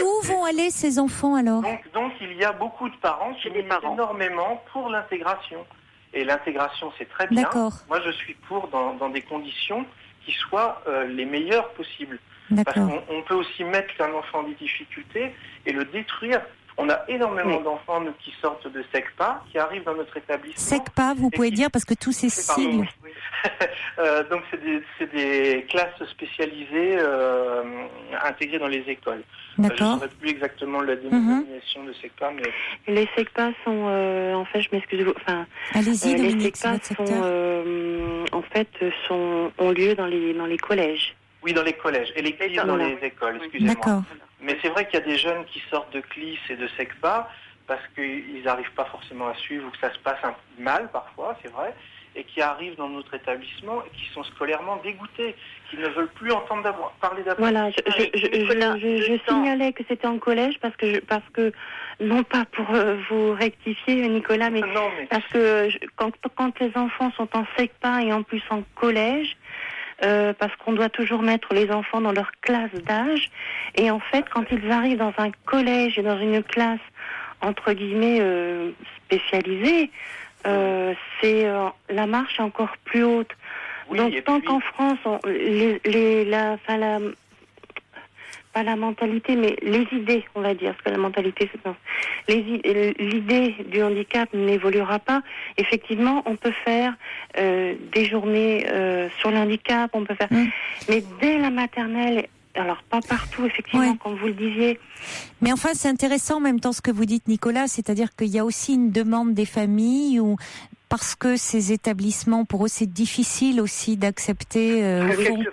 où vont aller ces enfants alors ? Donc il y a beaucoup de parents qui militent énormément pour l'intégration. Et l'intégration, c'est très bien. D'accord. Moi, je suis pour dans des conditions qui soient les meilleures possibles. D'accord. Parce qu'on peut aussi mettre un enfant en difficulté et le détruire On a énormément d'enfants qui sortent de SECPA, qui arrivent dans notre établissement. SECPA, vous pouvez dire, parce que tous ces sigles... Donc c'est des classes spécialisées intégrées dans les écoles. D'accord. Je ne saurais plus exactement la dénomination de SECPA, mais... Les SECPA sont, en fait, je m'excuse, Allez-y, les Dominique, SECPA ont lieu dans les collèges. Oui, dans les collèges, et les CLIS dans les écoles, excusez-moi. D'accord. Mais c'est vrai qu'il y a des jeunes qui sortent de CLIS et de SECPA parce qu'ils n'arrivent pas forcément à suivre ou que ça se passe mal parfois, c'est vrai, et qui arrivent dans notre établissement et qui sont scolairement dégoûtés, qui ne veulent plus entendre parler d'apprentissage. Voilà, je signalais que c'était en collège parce que non pas pour vous rectifier, Nicolas, mais parce que quand les enfants sont en SECPA et en plus en collège, parce qu'on doit toujours mettre les enfants dans leur classe d'âge, et en fait, quand ils arrivent dans un collège et dans une classe entre guillemets spécialisée, la marche est encore plus haute. Oui, donc tant qu'en France, pas la mentalité, mais les idées, on va dire, parce que la mentalité, l'idée du handicap n'évoluera pas. Effectivement, on peut faire des journées sur le handicap, on peut faire, mais dès la maternelle. Alors, pas partout, effectivement, comme vous le disiez. Mais enfin, c'est intéressant en même temps ce que vous dites, Nicolas, c'est-à-dire qu'il y a aussi une demande des familles parce que ces établissements, pour eux, c'est difficile aussi d'accepter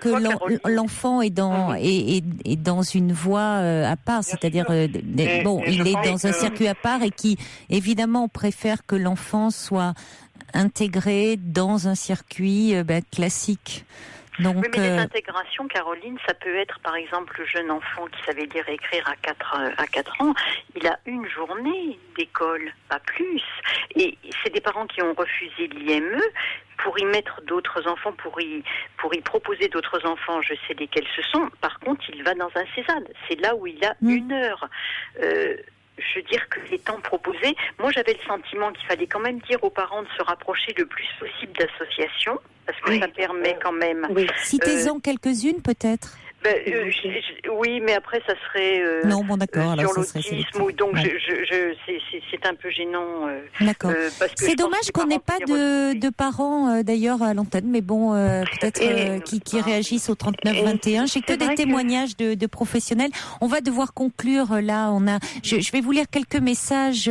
que l'enfant est dans une voie à part, c'est-à-dire il est dans un circuit à part et qui, évidemment, préfère que l'enfant soit intégré dans un circuit classique. Donc, oui, mais les intégrations, Caroline, ça peut être, par exemple, le jeune enfant qui savait lire et écrire à 4 ans, il a une journée d'école, pas plus. Et c'est des parents qui ont refusé l'IME pour y mettre d'autres enfants, pour y proposer d'autres enfants, je sais lesquels ce sont. Par contre, il va dans un CESAD. C'est là où il a 1 heure. Je veux dire que les temps proposés, moi j'avais le sentiment qu'il fallait quand même dire aux parents de se rapprocher le plus possible d'associations, parce que ça permet quand même... Citez-en quelques-unes peut-être. Oui, mais après ça serait non, bon, d'accord, sur l'autisme, donc c'est un peu gênant. D'accord. C'est dommage qu'on n'ait pas de parents d'ailleurs à l'antenne, mais bon, peut-être qui réagissent au 39-21. J'ai que des témoignages de professionnels. On va devoir conclure là. Je vais vous lire quelques messages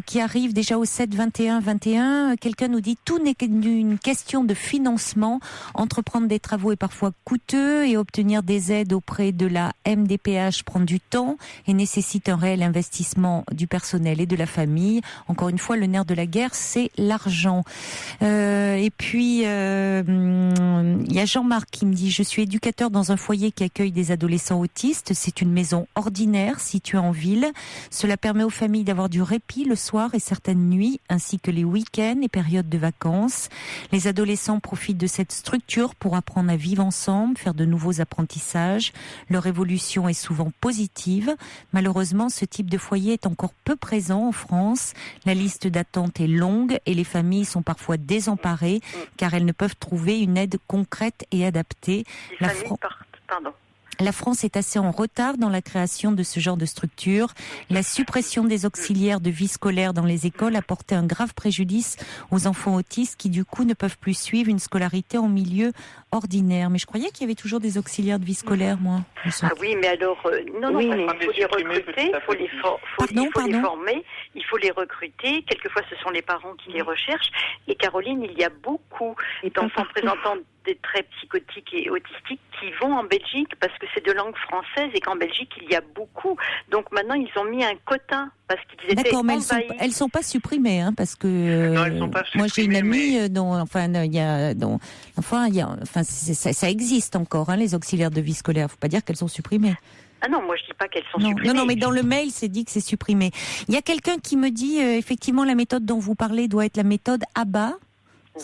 qui arrivent déjà au 7-21-21. Quelqu'un nous dit: tout n'est qu'une question de financement. Entreprendre des travaux est parfois coûteux et obtenir des aides auprès de la MDPH prend du temps et nécessite un réel investissement du personnel et de la famille. Encore une fois, le nerf de la guerre, c'est l'argent. Et puis, il y a Jean-Marc qui me dit: je suis éducateur dans un foyer qui accueille des adolescents autistes. C'est une maison ordinaire située en ville. Cela permet aux familles d'avoir du répit le soir et certaines nuits, ainsi que les week-ends et périodes de vacances. Les adolescents profitent de cette structure pour apprendre à vivre ensemble, faire de nouveaux apprentissages. Leur évolution est souvent positive. Malheureusement, ce type de foyer est encore peu présent en France. La liste d'attente est longue et les familles sont parfois désemparées car elles ne peuvent trouver une aide concrète et adaptée. La France est assez en retard dans la création de ce genre de structure. La suppression des auxiliaires de vie scolaire dans les écoles a porté un grave préjudice aux enfants autistes qui, du coup, ne peuvent plus suivre une scolarité en milieu ordinaire. Mais je croyais qu'il y avait toujours des auxiliaires de vie scolaire, moi. Ah oui, mais alors, non, il faut les recruter, il faut les former, il faut les recruter. Quelquefois, ce sont les parents qui les recherchent. Et Caroline, il y a beaucoup d'enfants présentant des traits psychotiques et autistiques qui vont en Belgique parce que c'est de langue française et qu'en Belgique il y a beaucoup. Donc maintenant ils ont mis un quota parce qu'ils étaient envahis. Elles sont pas supprimées, hein, parce que non, elles sont pas supprimées, moi j'ai une amie ça existe encore, hein, les auxiliaires de vie scolaire. Faut pas dire qu'elles sont supprimées. Ah non, moi je dis pas qu'elles sont supprimées. Non, mais dans le mail, c'est dit que c'est supprimé. Il y a quelqu'un qui me dit effectivement la méthode dont vous parlez doit être la méthode ABA.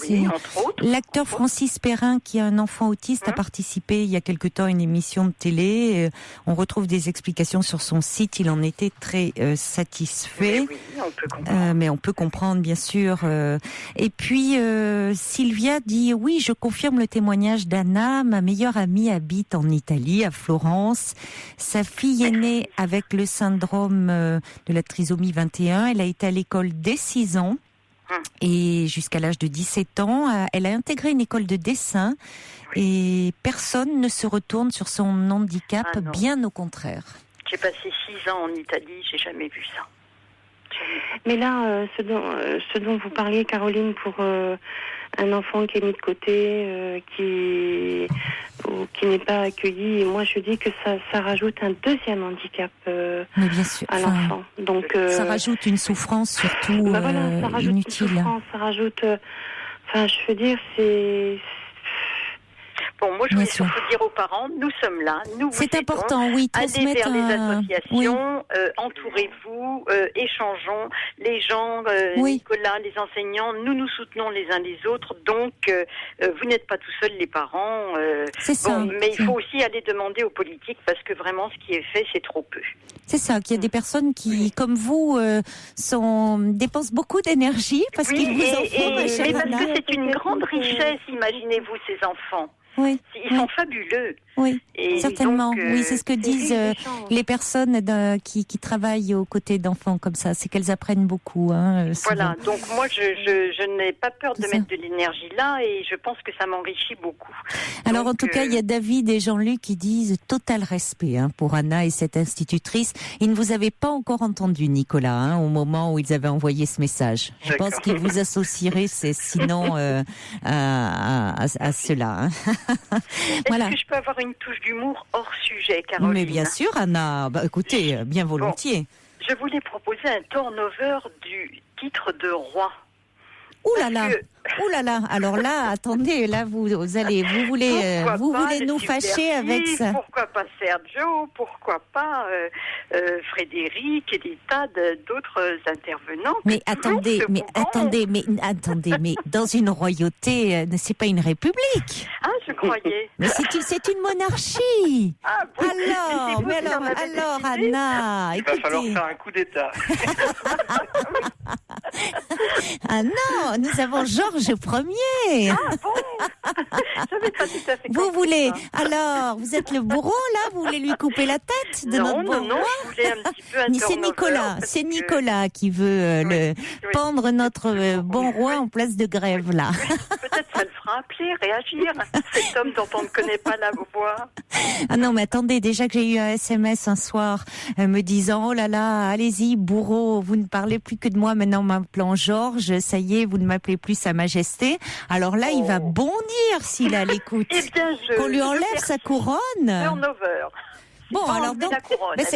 Oui, entre autres. L'acteur Francis Perrin, qui a un enfant autiste, a participé il y a quelque temps à une émission de télé. On retrouve des explications sur son site. Il en était très satisfait. Oui, on peut comprendre. Mais on peut comprendre, bien sûr. Et puis, Sylvia dit, oui, je confirme le témoignage d'Anna. Ma meilleure amie habite en Italie, à Florence. Sa fille est née avec le syndrome de la trisomie 21. Elle a été à l'école dès 6 ans. Et jusqu'à l'âge de 17 ans, elle a intégré une école de dessin et personne ne se retourne sur son handicap, bien au contraire. J'ai passé 6 ans en Italie, j'ai jamais vu ça. Mais là, ce dont vous parliez, Caroline, pour un enfant qui est mis de côté, qui n'est pas accueilli, moi je dis que ça rajoute un deuxième handicap mais bien sûr, à l'enfant. Donc ça rajoute une souffrance surtout ça rajoute inutile. Une souffrance, ça rajoute. Je veux dire, c'est. Bon, moi je voulais surtout dire aux parents, nous sommes là, nous vous c'est aidons. important, oui, allez vers les associations, oui. Entourez-vous, échangeons, les gens, oui. Nicolas, les enseignants, nous soutenons les uns les autres, donc vous n'êtes pas tout seuls les parents. C'est ça. Mais il faut aussi aller demander aux politiques parce que vraiment ce qui est fait c'est trop peu. C'est ça, qu'il y a des personnes qui, comme vous, dépensent beaucoup d'énergie parce qu'ils vous en font. Mais parce que c'est une grande richesse, imaginez-vous ces enfants. Oui. Ils sont fabuleux. Oui, et certainement. Donc, oui, c'est ce que disent les personnes qui travaillent aux côtés d'enfants comme ça. C'est qu'elles apprennent beaucoup. Voilà. Donc moi, je n'ai pas peur de mettre de l'énergie là, et je pense que ça m'enrichit beaucoup. Alors en tout cas, il y a David et Jean-Luc qui disent total respect pour Anna et cette institutrice. Ils ne vous avaient pas encore entendu, Nicolas, au moment où ils avaient envoyé ce message. Je pense qu'ils vous associeraient, sinon à cela. Voilà. Est-ce que je peux avoir une touche d'humour hors sujet, Caroline? Mais bien sûr, Anna. Écoutez, bien volontiers. Bon, je voulais proposer un turnover du titre de roi. Ouh là là. Ouh là là. Alors là, attendez, là vous voulez nous fâcher avec ça. Pourquoi pas Sergio? Pourquoi pas Frédéric et des tas d'autres intervenants? Mais attendez, mais dans une royauté, c'est pas une république. Ah, je croyais. Mais c'est une monarchie. Ah bon. Alors, Anna, il va falloir faire un coup d'État. Ah non, nous avons Georges Ier. Ah bon. J'avais pas tout à fait compris. Vous voulez, alors, vous êtes le bourreau là, vous voulez lui couper la tête de notre bon roi? Non, je voulais un petit peu un turnover. C'est Nicolas qui veut pendre notre bon roi en place de grève là. Peut-être ça le fera appeler, réagir. Cet homme dont on ne connaît pas la voix. Ah non, mais attendez, déjà que j'ai eu un SMS un soir me disant, oh là là, allez-y, bourreau, vous ne parlez plus que de moi maintenant, m'appelant Georges, ça y est, vous ne m'appelez plus Sa Majesté. Alors là, il va bondir s'il a l'écoute. Eh bien, qu'on lui enlève sa couronne. Turnover. Bon, alors donc,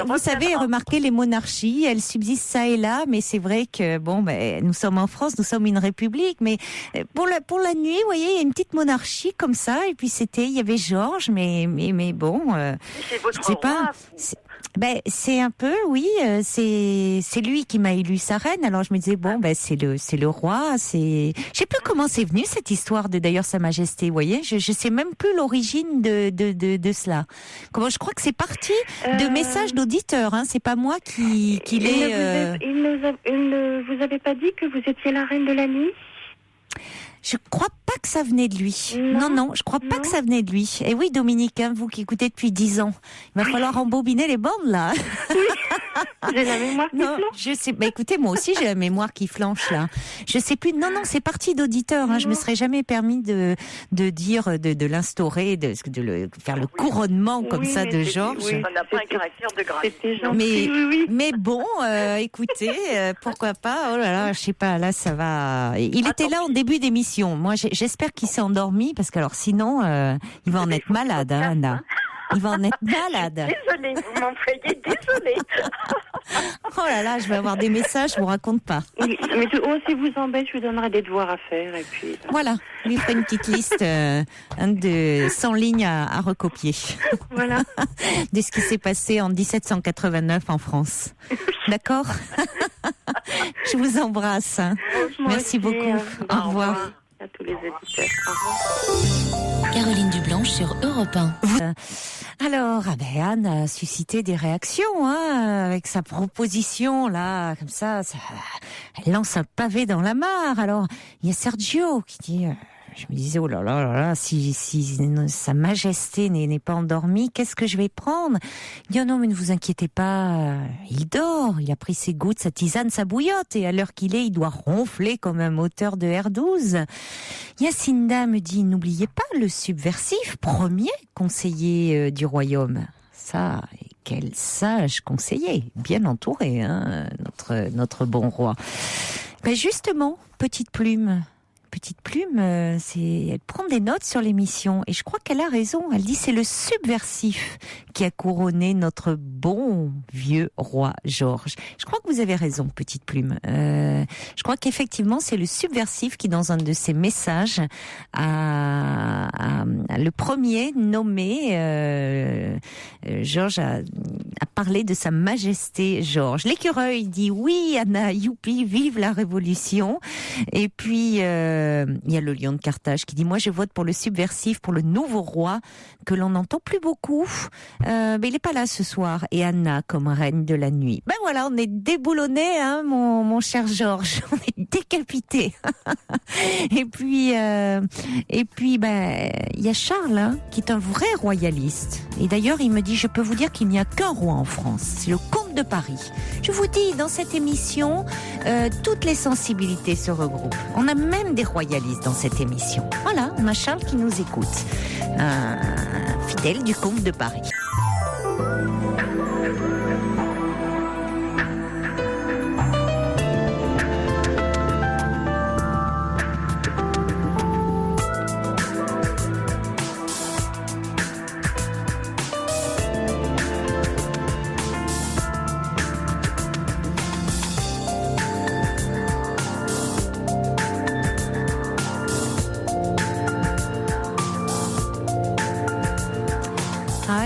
vous savez, remarquez les monarchies, elles subsistent ça et là, mais c'est vrai que nous sommes en France, nous sommes une république, mais pour la nuit, vous voyez, il y a une petite monarchie comme ça, et puis il y avait Georges, mais bon, c'est votre je sais pas. C'est un peu, oui, c'est lui qui m'a élu sa reine. Alors je me disais c'est le roi. Je sais plus comment c'est venu cette histoire de d'ailleurs Sa Majesté. Vous voyez, je sais même plus l'origine de cela. Comment je crois que c'est parti de messages d'auditeurs. C'est pas moi qui l'ai. Il ne vous avait pas dit que vous étiez la reine de la nuit? Je crois pas que ça venait de lui. Non, je crois pas que ça venait de lui. Et oui, Dominique, vous qui écoutez depuis 10 ans, il va falloir embobiner les bandes, là. Oui, j'ai la mémoire qui flanche. Je sais, écoutez, moi aussi, j'ai la mémoire qui flanche, là. Je sais plus, non, c'est parti d'auditeurs, je me serais jamais permis de dire, de l'instaurer, de faire le couronnement comme ça de Georges. Oui, ça n'a pas un caractère de grâce. C'était gentil, mais bon, écoutez, pourquoi pas, oh là là, je sais pas, là, ça va. Il était là en début d'émission. Moi, j'espère qu'il s'est endormi parce que alors sinon, il va en être malade, Anna. Il va en être malade. Désolée, vous m'envoyez, désolée. Oh là là, je vais avoir des messages, je vous raconte pas. Oui, mais si vous embête, je lui donnerai des devoirs à faire et puis. Voilà, je lui ferai une petite liste de 100 lignes à recopier. Voilà. De ce qui s'est passé en 1789 en France. D'accord. Je vous embrasse. Moi Merci aussi, beaucoup. Au revoir. À tous. les auditeurs. Au revoir. Caroline Dublanche sur Europe 1. Alors, Anne a suscité des réactions, avec sa proposition, là, comme ça, elle lance un pavé dans la mare. Alors, il y a Sergio qui dit, je me disais, oh là là là là, si Sa Majesté n'est pas endormie, qu'est-ce que je vais prendre? Il dit, oh non, mais ne vous inquiétez pas, il dort, il a pris ses gouttes, sa tisane, sa bouillotte, et à l'heure qu'il est, il doit ronfler comme un moteur de R12. Yacinda me dit, n'oubliez pas le subversif, premier conseiller du royaume. Ça, quel sage conseiller, bien entouré, notre bon roi. Ben justement, Petite Plume, elle prend des notes sur l'émission et je crois qu'elle a raison. Elle dit c'est le subversif qui a couronné notre bon vieux roi Georges. Je crois que vous avez raison, Petite Plume. Je crois qu'effectivement c'est le subversif qui, dans un de ses messages, a le premier nommé Georges a parlé de Sa Majesté Georges. L'écureuil dit oui, Anna, youpi, vive la Révolution. Et puis il y a le lion de Carthage qui dit moi je vote pour le subversif, pour le nouveau roi que l'on n'entend plus beaucoup, mais il n'est pas là ce soir. Et Anna comme reine de la nuit. Ben voilà, on est déboulonné, mon cher Georges, on est décapité. Et puis il y a Charles qui est un vrai royaliste. Et d'ailleurs il me dit je peux vous dire qu'il n'y a qu'un roi en France, c'est le comte de Paris. Je vous dis, dans cette émission, toutes les sensibilités se regroupent. On a même des royalistes dans cette émission. Voilà, on a Charles qui nous écoute. Fidèle du comte de Paris.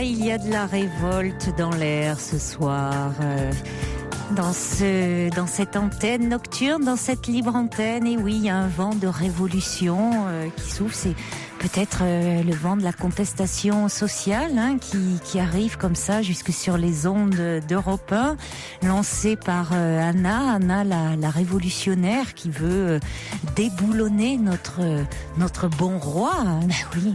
Il y a de la révolte dans l'air ce soir, dans cette antenne nocturne, dans cette libre antenne. Et oui, il y a un vent de révolution qui souffle. C'est peut-être le vent de la contestation sociale qui arrive comme ça jusque sur les ondes d'Europe 1, lancé par Anna, la révolutionnaire qui veut déboulonner notre bon roi.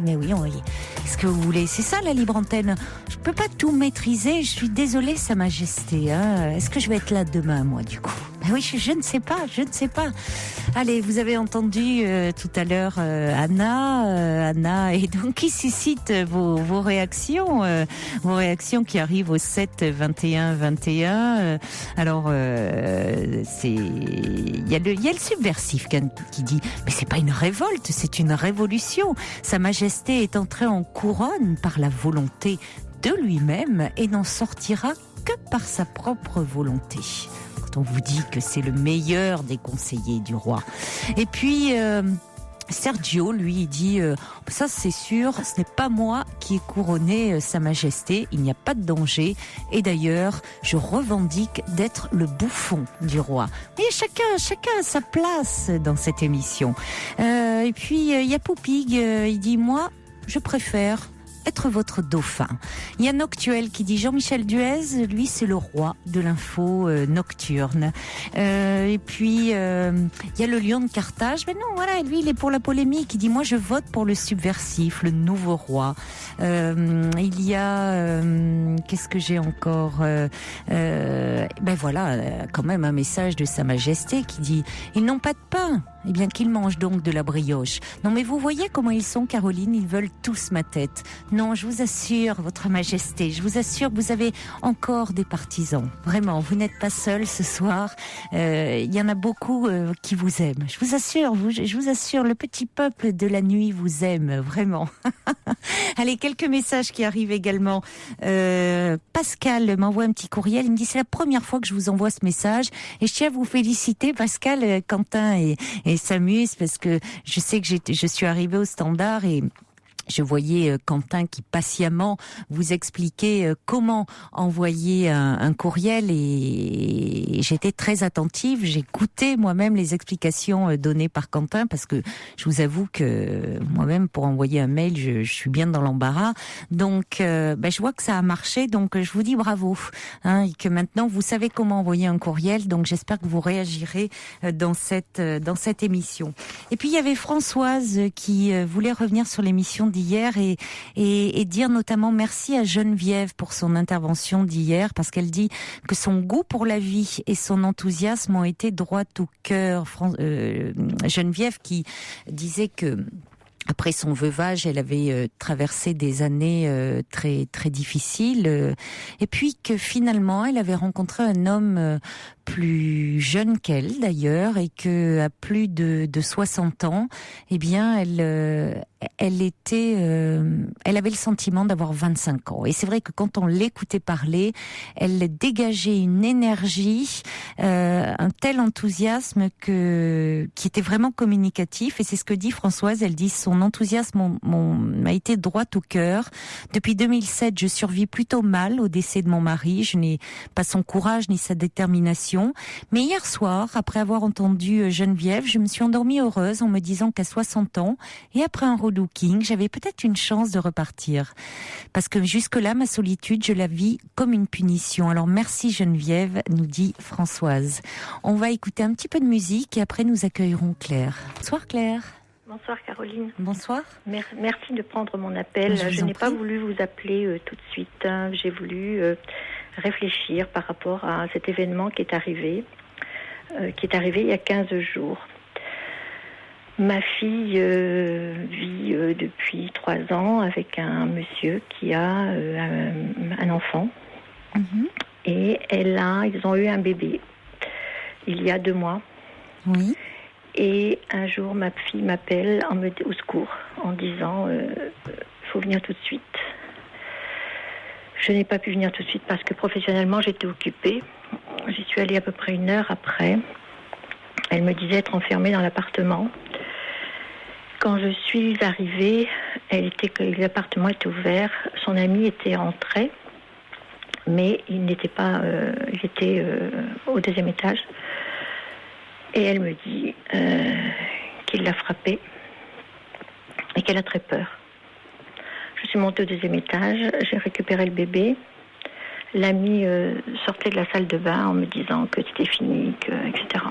Mais oui, qu'est-ce que vous voulez? C'est ça la libre antenne. Je peux pas tout maîtriser, je suis désolée, Sa Majesté. Est-ce que je vais être là demain, moi, du coup? Oui, je ne sais pas. Allez, vous avez entendu tout à l'heure Anna, et donc qui suscite vos réactions qui arrivent au 7 21 21. Alors, il y a le subversif qui dit, mais c'est pas une révolte, c'est une révolution. Sa Majesté est entrée en couronne par la volonté de lui-même et n'en sortira que par sa propre volonté. On vous dit que c'est le meilleur des conseillers du roi. Et puis Sergio, lui, il dit ça c'est sûr, ce n'est pas moi qui ai couronné Sa Majesté, il n'y a pas de danger. Et d'ailleurs, je revendique d'être le bouffon du roi. Et chacun a sa place dans cette émission. Et puis il y a Poupig, il dit moi, je préfère être votre dauphin. Il y a Noctuel qui dit Jean-Michel Duez, lui c'est le roi de l'info nocturne. Et puis il y a le lion de Carthage, mais non, voilà, lui il est pour la polémique, il dit moi je vote pour le subversif, le nouveau roi. Il y a qu'est-ce que j'ai encore ben voilà, quand même un message de Sa Majesté qui dit ils n'ont pas de pain, eh bien qu'ils mangent donc de la brioche. Non mais vous voyez comment ils sont, Caroline, ils veulent tous ma tête. Non, je vous assure, Votre Majesté, je vous assure que vous avez encore des partisans. Vraiment, vous n'êtes pas seul ce soir. Il y en a beaucoup qui vous aiment. Je vous assure, le petit peuple de la nuit vous aime, vraiment. Allez, quelques messages qui arrivent également. Pascal m'envoie un petit courriel. Il me dit, c'est la première fois que je vous envoie ce message. Et je tiens à vous féliciter, Pascal, Quentin et Samus, parce que je sais que je suis arrivée au standard et Je voyais Quentin qui patiemment vous expliquait comment envoyer un courriel et j'étais très attentive. J'écoutais moi-même les explications données par Quentin parce que je vous avoue que moi-même pour envoyer un mail, je suis bien dans l'embarras. Donc, je vois que ça a marché. Donc, je vous dis bravo. Et que maintenant vous savez comment envoyer un courriel. Donc, j'espère que vous réagirez dans cette émission. Et puis il y avait Françoise qui voulait revenir sur l'émission d'hier et dire notamment merci à Geneviève pour son intervention d'hier parce qu'elle dit que son goût pour la vie et son enthousiasme ont été droit au cœur. Geneviève qui disait que après son veuvage, elle avait traversé des années très très difficiles, et puis que finalement, elle avait rencontré un homme plus jeune qu'elle d'ailleurs, et que à plus de 60 ans, eh bien, elle avait le sentiment d'avoir 25 ans. Et c'est vrai que quand on l'écoutait parler, elle dégageait une énergie, un tel enthousiasme qui était vraiment communicatif. Et c'est ce que dit Françoise. Elle dit son enthousiasme m'a été droit au cœur. Depuis 2007, je survis plutôt mal au décès de mon mari. Je n'ai pas son courage ni sa détermination. Mais hier soir, après avoir entendu Geneviève, je me suis endormie heureuse en me disant qu'à 60 ans, et après un relooking, j'avais peut-être une chance de repartir. Parce que jusque-là, ma solitude, je la vis comme une punition. Alors merci Geneviève, nous dit Françoise. On va écouter un petit peu de musique et après nous accueillerons Claire. Bonsoir Claire. Bonsoir Caroline. Bonsoir. Merci de prendre mon appel. Je n'ai pas voulu vous appeler tout de suite. J'ai voulu réfléchir par rapport à cet événement qui est arrivé il y a 15 jours. Ma fille vit depuis 3 ans avec un monsieur qui a un enfant. Et ils ont eu un bébé il y a 2 mois. Oui. Et un jour, ma fille m'appelle au secours en disant faut venir tout de suite. Je n'ai pas pu venir tout de suite parce que professionnellement, j'étais occupée. J'y suis allée à peu près 1 heure après. Elle me disait être enfermée dans l'appartement. Quand je suis arrivée, l'appartement était ouvert. Son ami était entré, mais il n'était pas... il était au 2e étage. Et elle me dit qu'il l'a frappée et qu'elle a très peur. Je suis montée au 2e étage, j'ai récupéré le bébé. L'ami sortait de la salle de bain en me disant que c'était fini, etc.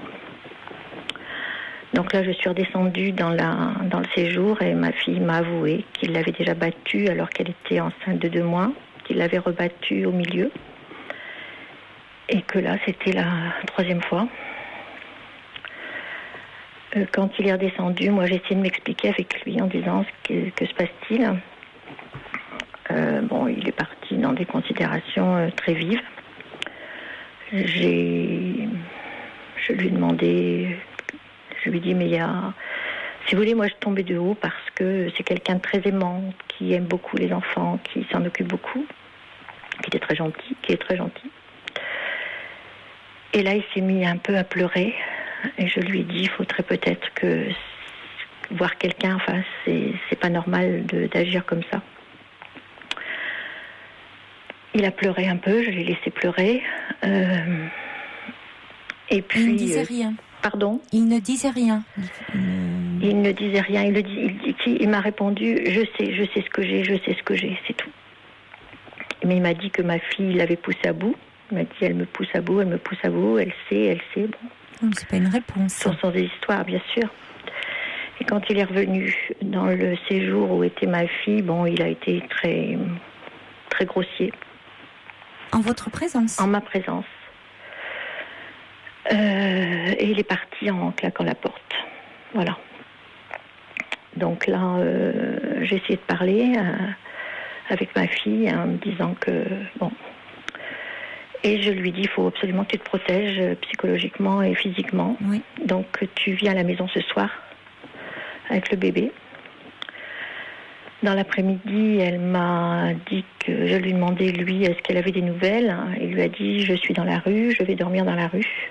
Donc là, je suis redescendue dans le séjour et ma fille m'a avoué qu'il l'avait déjà battue alors qu'elle était enceinte de 2 mois, qu'il l'avait rebattue au milieu et que là, c'était la 3e fois. Quand il est redescendu, moi j'ai essayé de m'expliquer avec lui en disant que se passe-t-il. Il est parti dans des considérations très vives. Je lui ai demandé, je lui ai dit, mais si vous voulez, moi je tombais de haut parce que c'est quelqu'un de très aimant, qui aime beaucoup les enfants, qui s'en occupe beaucoup, qui est très gentil. Et là, il s'est mis un peu à pleurer. Et je lui ai dit, il faudrait peut-être que voir quelqu'un en face, c'est pas normal d'agir comme ça. Il a pleuré un peu, je l'ai laissé pleurer. Et puis, il ne disait rien. Pardon ? Il ne disait rien. Il ne disait rien. Il m'a répondu, je sais ce que j'ai, c'est tout. Mais il m'a dit que ma fille l'avait poussé à bout. Il m'a dit, elle me pousse à bout, elle sait, bon. C'est pas une réponse. Ce sont des histoires, bien sûr. Et quand il est revenu dans le séjour où était ma fille, il a été très, très grossier. En votre présence ? En ma présence. Et il est parti en claquant la porte. Voilà. Donc là, j'ai essayé de parler avec ma fille en me disant que... Et je lui dis, il faut absolument que tu te protèges psychologiquement et physiquement. Oui. Donc tu viens à la maison ce soir avec le bébé. Dans l'après-midi, elle m'a dit que je lui demandais, lui, est-ce qu'elle avait des nouvelles. Il lui a dit, je suis dans la rue, je vais dormir dans la rue.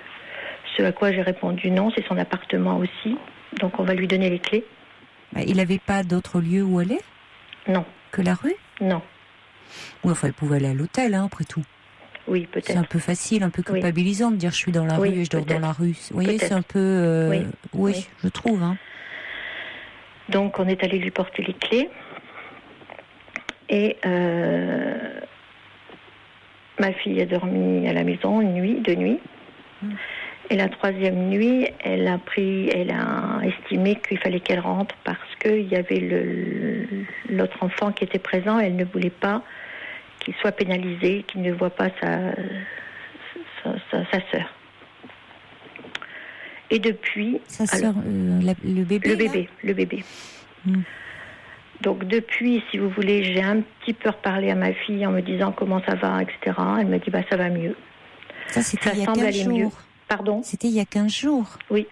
Ce à quoi j'ai répondu non, c'est son appartement aussi. Donc on va lui donner les clés. Il n'avait pas d'autre lieu où aller ? Non. Que la rue? Non. Oui, enfin, elle pouvait aller à l'hôtel, hein, après tout. Oui, peut-être. C'est un peu facile, un peu culpabilisant de dire je suis dans la Oui, rue et je dors dans peut-être. la rue. Vous voyez, Peut-être. c'est un peu... Oui. Oui, je trouve. Hein. Donc, on est allé lui porter les clés. Et ma fille a dormi à la maison deux nuits. Et la troisième nuit, elle a estimé qu'il fallait qu'elle rentre parce qu'il y avait l'autre enfant qui était présent. Elle ne voulait pas qu'il soit pénalisé, qu'il ne voit pas sa sœur. Et depuis... Sa sœur, le bébé? Le bébé. Donc depuis, si vous voulez, j'ai un petit peu reparlé à ma fille en me disant comment ça va, etc. Elle m'a dit, ça va mieux. Ça, c'était il y a semble 15 aller jours. mieux. Pardon? C'était il y a 15 jours. Oui.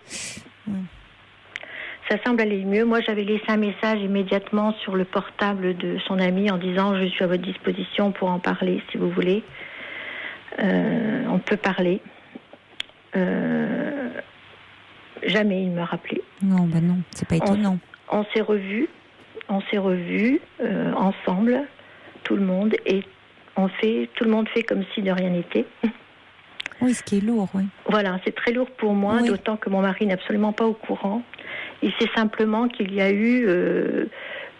Ça semble aller mieux. Moi, j'avais laissé un message immédiatement sur le portable de son ami en disant, je suis à votre disposition pour en parler, si vous voulez. On peut parler. Jamais il m'a rappelé. Non, non, c'est pas étonnant. On s'est revus ensemble, tout le monde, et tout le monde fait comme si de rien n'était. Oui, ce qui est lourd, oui. Voilà, c'est très lourd pour moi, d'autant que mon mari n'est absolument pas au courant. Il sait simplement qu'il y a eu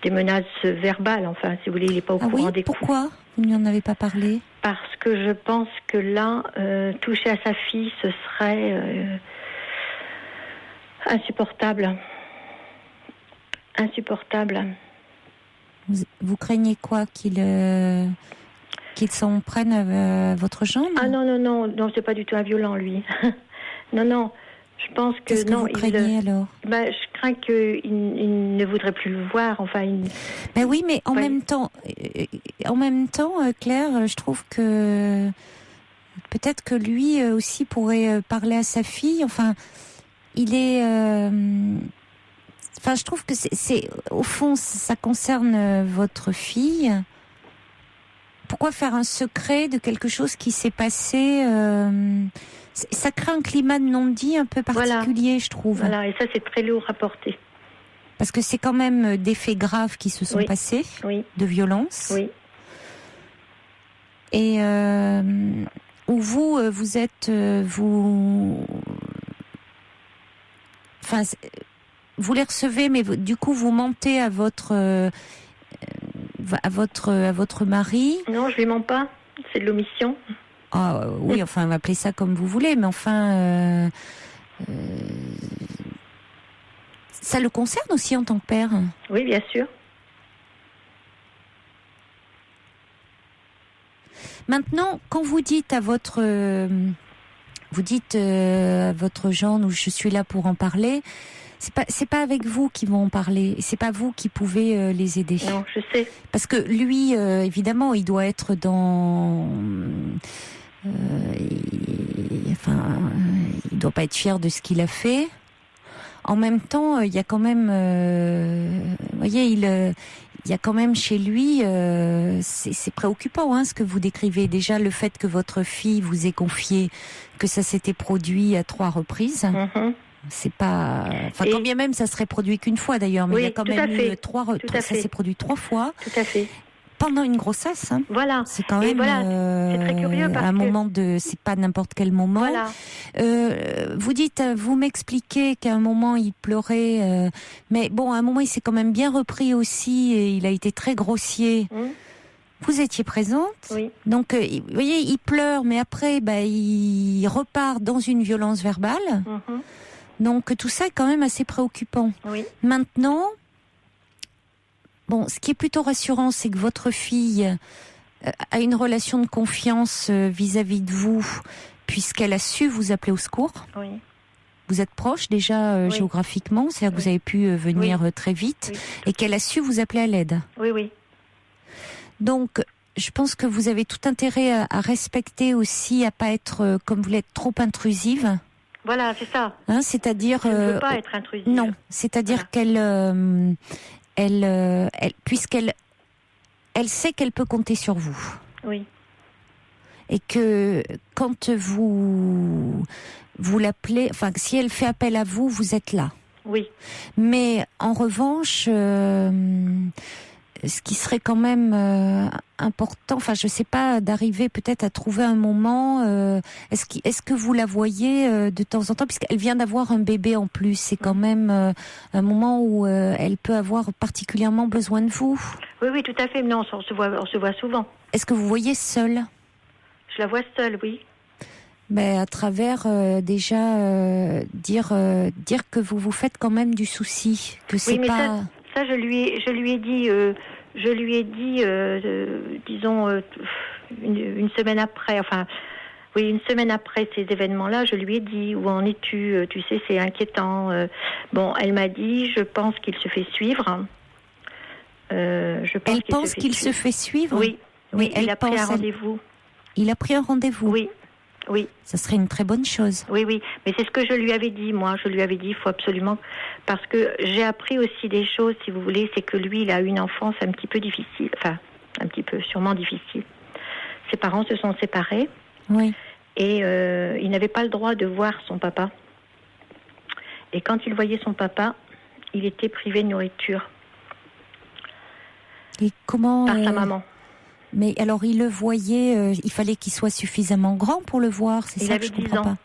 des menaces verbales, enfin, si vous voulez, il n'est pas au courant des coups. Pourquoi vous n'y en avez pas parlé? Parce que je pense que là, toucher à sa fille, ce serait insupportable. Insupportable. Vous craignez quoi? Qu'il s'en prenne à votre jambe? Ah non, c'est pas du tout un violent, lui. non, je pense que... Qu'est-ce que vous craignez alors? Je crains qu'il ne voudrait plus le voir, enfin... oui, mais en même temps, Claire, je trouve que peut-être que lui aussi pourrait parler à sa fille, enfin, il est... Enfin, je trouve que c'est au fond, ça concerne votre fille. Pourquoi faire un secret de quelque chose qui s'est passé? Ça crée un climat de non-dit un peu particulier, je trouve. Voilà, et ça, c'est très lourd à porter. Parce que c'est quand même des faits graves qui se sont passés, de violence. Oui. Et où vous êtes... Enfin... Vous les recevez, mais du coup, vous mentez à votre mari. Non, je lui mens pas. C'est de l'omission. Ah oui, enfin, on va appeler ça comme vous voulez, mais enfin, ça le concerne aussi en tant que père. Oui, bien sûr. Maintenant, quand vous dites à votre gendre, je suis là pour en parler. C'est pas avec vous qu'ils vont en parler. C'est pas vous qui pouvez les aider. Non, je sais. Parce que lui, évidemment, il doit être dans... il doit pas être fier de ce qu'il a fait. En même temps, il y a quand même... vous voyez, il y a quand même chez lui... c'est préoccupant, hein, ce que vous décrivez. Déjà, le fait que votre fille vous ait confié que ça s'était produit à 3 reprises... C'est pas... Enfin, quand bien même ça serait produit qu'une fois d'ailleurs, mais il y a quand même eu ça s'est produit 3 fois. Tout à fait. Pendant une grossesse, hein. Voilà. C'est quand même c'est très curieux parce un moment de... C'est pas n'importe quel moment. Voilà. Vous m'expliquez qu'à un moment il pleurait, mais bon, à un moment il s'est quand même bien repris aussi et il a été très grossier. Vous étiez présente. Oui. Donc, vous voyez, il pleure, mais après, il repart dans une violence verbale. Donc tout ça est quand même assez préoccupant. Oui. Maintenant, bon, ce qui est plutôt rassurant, c'est que votre fille a une relation de confiance vis-à-vis de vous, puisqu'elle a su vous appeler au secours. Oui. Vous êtes proche déjà géographiquement, c'est-à-dire que vous avez pu venir très vite, et qu'elle a su vous appeler à l'aide. Oui. Donc, je pense que vous avez tout intérêt à respecter aussi, à pas être, comme vous l'êtes, trop intrusive. Voilà, c'est ça. Hein, c'est-à-dire... Je ne veux pas être intrusive. Non, c'est-à-dire qu'elle... puisqu'elle sait qu'elle peut compter sur vous. Oui. Et que quand vous l'appelez... Enfin, si elle fait appel à vous, vous êtes là. Oui. Mais en revanche... ce qui serait quand même important, enfin je sais pas, d'arriver peut-être à trouver un moment. Est-ce que vous la voyez de temps en temps, puisqu'elle vient d'avoir un bébé en plus, c'est quand même un moment où elle peut avoir particulièrement besoin de vous. Oui, tout à fait. Non, on se voit souvent. Est-ce que vous voyez seule? Je la vois seule, oui. Mais à travers déjà dire que vous vous faites quand même du souci, que c'est mais pas. Ça, je lui ai dit, disons une semaine après. Enfin, oui, une semaine après ces événements-là, je lui ai dit, où en es-tu? Tu sais, c'est inquiétant. Bon, elle m'a dit, je pense qu'il se fait suivre. Elle pense qu'il se fait suivre. Oui, mais il a pris un rendez-vous. Il a pris un rendez-vous. Oui. Ça serait une très bonne chose. Oui, mais c'est ce que je lui avais dit, moi. Je lui avais dit, il faut absolument... Parce que j'ai appris aussi des choses, si vous voulez, c'est que lui, il a eu une enfance un petit peu difficile. Enfin, un petit peu, sûrement difficile. Ses parents se sont séparés. Oui. Et il n'avait pas le droit de voir son papa. Et quand il voyait son papa, il était privé de nourriture. Et comment... Par sa maman. Mais alors, il le voyait, il fallait qu'il soit suffisamment grand pour le voir, c'est ça que je comprends pas.